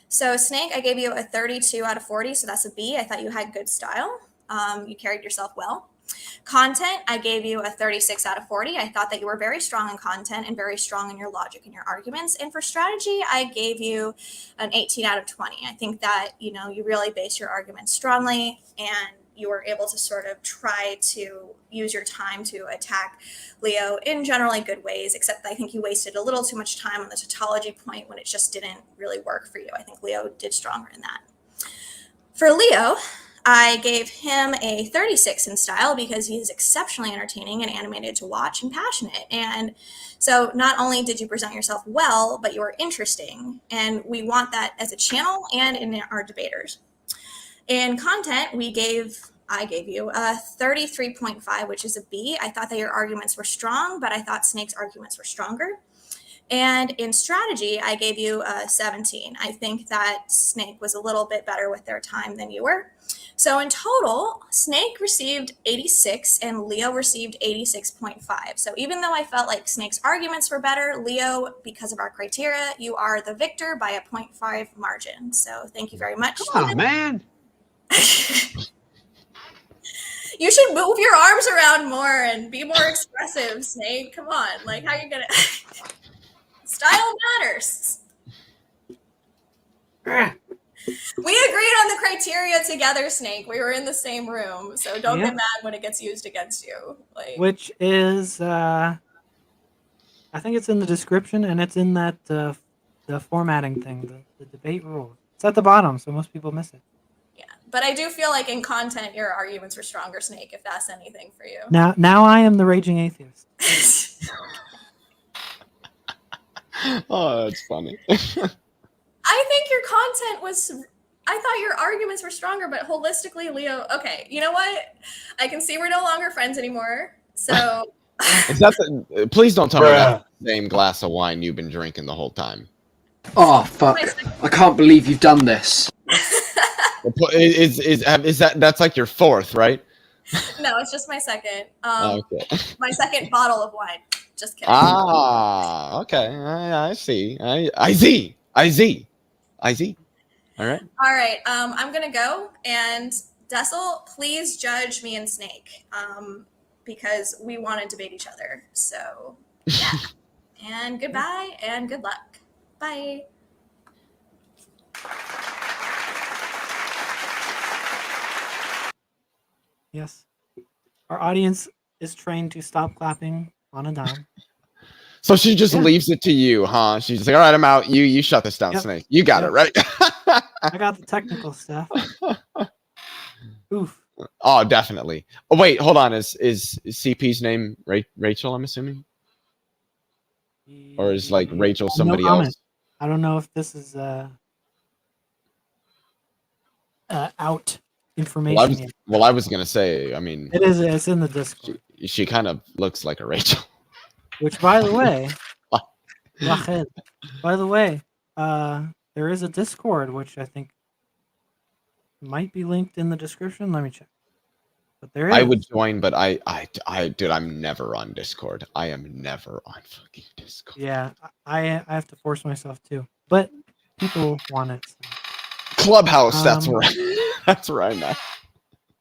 So Snake, I gave you a 32 out of 40, so that's a B. I thought you had good style. You carried yourself well. Content, I gave you a 36 out of 40. I thought that you were very strong in content and very strong in your logic and your arguments. And for strategy, I gave you an 18 out of 20. I think that, you really base your arguments strongly and you were able to sort of try to use your time to attack Leo in generally good ways, except I think you wasted a little too much time on the tautology point when it just didn't really work for you. I think Leo did stronger in that. For Leo, I gave him a 36 in style because he is exceptionally entertaining and animated to watch and passionate. And so not only did you present yourself well, but you were interesting. And we want that as a channel and in our debaters. In content, I gave you a 33.5, which is a B. I thought that your arguments were strong, but I thought Snake's arguments were stronger. And in strategy, I gave you a 17. I think that Snake was a little bit better with their time than you were. So in total, Snake received 86 and Leo received 86.5. So even though I felt like Snake's arguments were better, Leo, because of our criteria, you are the victor by a 0.5 margin. So thank you very much. Come on, man. You should move your arms around more and be more expressive, Snake. Come on. Like, how you going to... Style matters. We agreed on the criteria together, Snake. We were in the same room, so don't get mad when it gets used against you. Like, which is, I think it's in the description, and it's in that the formatting thing, the debate rules. It's at the bottom, so most people miss it. Yeah, but I do feel like in content, your arguments were stronger, Snake. If that's anything for you. Now I am the raging atheist. Oh, that's funny. I think your content was... I thought your arguments were stronger, but holistically, Leo... Okay, you know what? I can see we're no longer friends anymore, so... Is that please don't tell me that's the same glass of wine you've been drinking the whole time. Oh, fuck. I can't believe you've done this. Is that's like your 4th, right? No, it's just my second. Okay. My second bottle of wine. Just kidding. Ah, okay. I see. I see. All right. All right. I'm gonna go, and Dessel, please judge me and Snake, because we want to debate each other. So yeah. And goodbye, and good luck. Bye. Yes. Our audience is trained to stop clapping on a dime. So she just leaves it to you, huh? She's just like, all right, I'm out. You shut this down, Snake. You got it, right? I got the technical stuff. Oof. Oh, definitely. Oh, wait, hold on. Is CP's name Rachel, I'm assuming? Or is like Rachel somebody else? I don't know if this is out information. Well, I was gonna say, I mean, it's in the Discord. She kind of looks like a Rachel. Which, by the way, there is a Discord which I think might be linked in the description. Let me check. But there is. I would join, but dude, I'm never on Discord. I am never on fucking Discord. Yeah, I have to force myself to, but people want it. So. Clubhouse, that's right. That's right, man.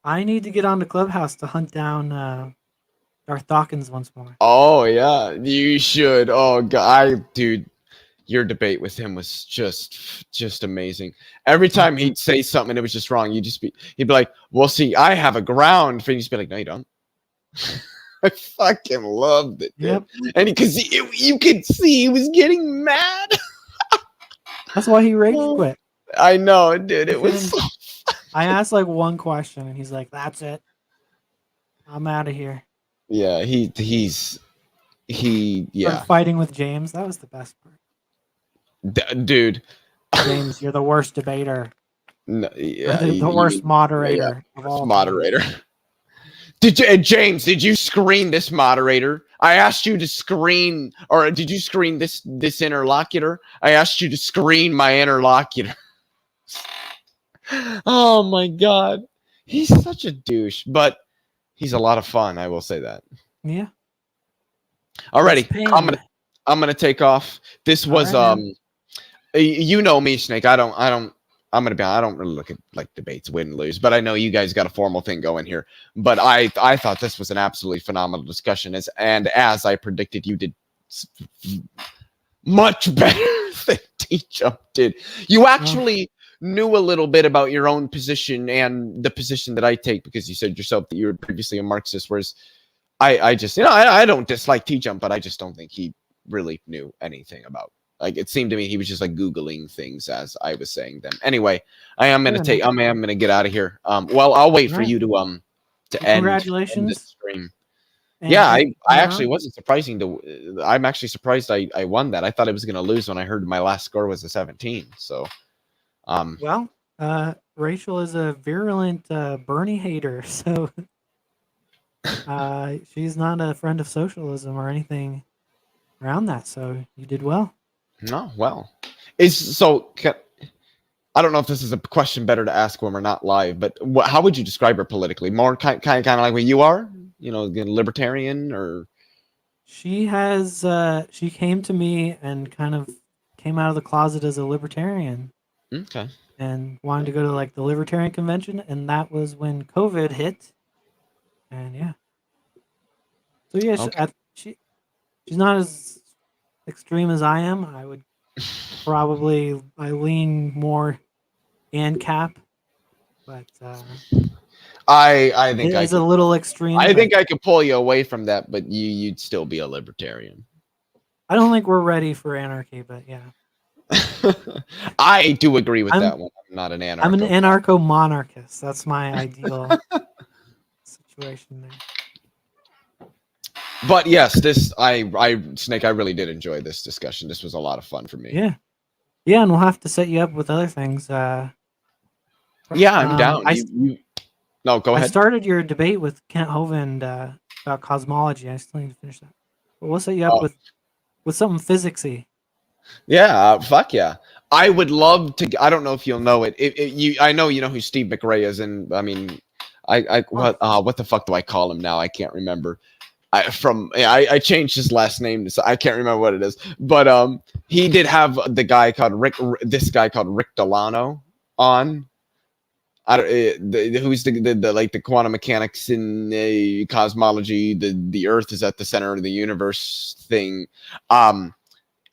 I need to get onto Clubhouse to hunt down Darth Dawkins once more. Oh yeah, you should. Oh god, dude, your debate with him was just amazing. Every time he'd say something and it was just wrong, he'd be like, "Well, see, I have a ground," and he'd just be like, "No, you don't." I fucking loved it, dude. Yep. And because you could see he was getting mad. That's why he rage quit. I know, dude. It was. So... I asked like one question, and he's like, "That's it. I'm out of here." Yeah, he yeah. Or fighting with James. That was the best part. Dude. James, you're the worst debater. No, yeah, The worst moderator of all. Moderator. James, did you screen this moderator? I asked you to screen, or did you screen this interlocutor? I asked you to screen my interlocutor. Oh my god. He's such a douche, but he's a lot of fun, I will say that. Yeah. Alrighty, I'm gonna take off. This was you know me, Snake. I'm gonna be honest, I don't really look at like debates, win and lose, but I know you guys got a formal thing going here. But I thought this was an absolutely phenomenal discussion, and as I predicted, you did much better than T-Jump did. You actually knew a little bit about your own position and the position that I take, because you said yourself that you were previously a Marxist, whereas I just, I don't dislike T-Jump, but I just don't think he really knew anything about. Like, it seemed to me he was just like Googling things as I was saying them. Anyway, I am gonna get out of here. Well, I'll wait for you to end this stream. Yeah, I actually wasn't surprising to. I'm actually surprised I won that. I thought I was gonna lose when I heard my last score was a 17. So, well, Rachel is a virulent Bernie hater, so she's not a friend of socialism or anything around that. So you did well. No, well, I don't know if this is a question better to ask when we're not live, but how would you describe her politically? More kind of like what you are, libertarian, or? She has, she came to me and kind of came out of the closet as a libertarian. Okay. And wanted to go to like the libertarian convention, and that was when COVID hit. And yeah. So yeah, okay. She's not as extreme as I am. I would probably lean more ANCAP, but I think it's a little extreme. I think I could pull you away from that, but you'd still be a libertarian. I don't think we're ready for anarchy, but yeah. I do agree with that one. I'm not an anarcho. I'm an anarcho-monarchist. That's my ideal situation there. But yes, Snake, I really did enjoy this discussion. This was a lot of fun for me. Yeah. Yeah, and we'll have to set you up with other things. Yeah, I'm down. No, go ahead. I started your debate with Kent Hovind about cosmology. I still need to finish that. But we'll set you up with something physicsy. Yeah, fuck yeah. I would love to. I don't know if you'll know it. I know you know who Steve McRae is, and I mean, what the fuck do I call him now? I can't remember. I changed his last name, so I can't remember what it is. But he did have this guy called Rick Delano on. Who's the quantum mechanics in cosmology? The Earth is at the center of the universe thing.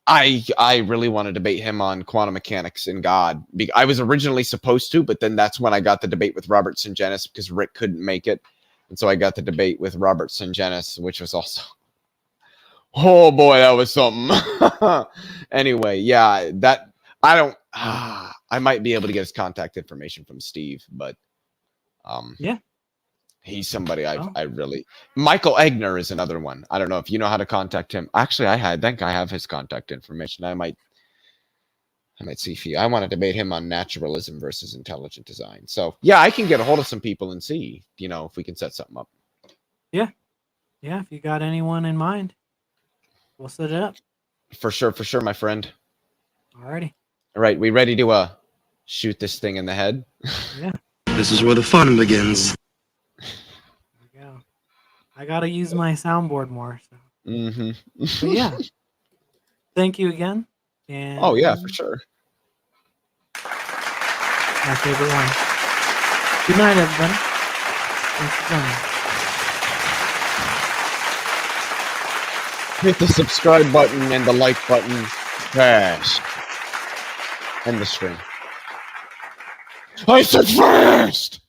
I really want to debate him on quantum mechanics and God. I was originally supposed to, but then that's when I got the debate with Robert Sungenis because Rick couldn't make it. And so I got the debate with Robert Sungenis, which was also, oh boy, that was something. Anyway, yeah, I might be able to get his contact information from Steve, but yeah, he's somebody I really. Michael Egner is another one. I don't know if you know how to contact him. Actually, I think I have his contact information. I might see if I want to debate him on naturalism versus intelligent design. So yeah, I can get a hold of some people and see, if we can set something up. Yeah. Yeah. If you got anyone in mind, we'll set it up. For sure, my friend. Alrighty. All right. We ready to shoot this thing in the head? Yeah. This is where the fun begins. There we go. I got to use my soundboard more. So. Mm-hmm. But yeah. Thank you again. And oh yeah, for sure. My favorite one. Good night, everybody. Thanks for joining. Hit the subscribe button and the like button fast. End the stream. I said fast!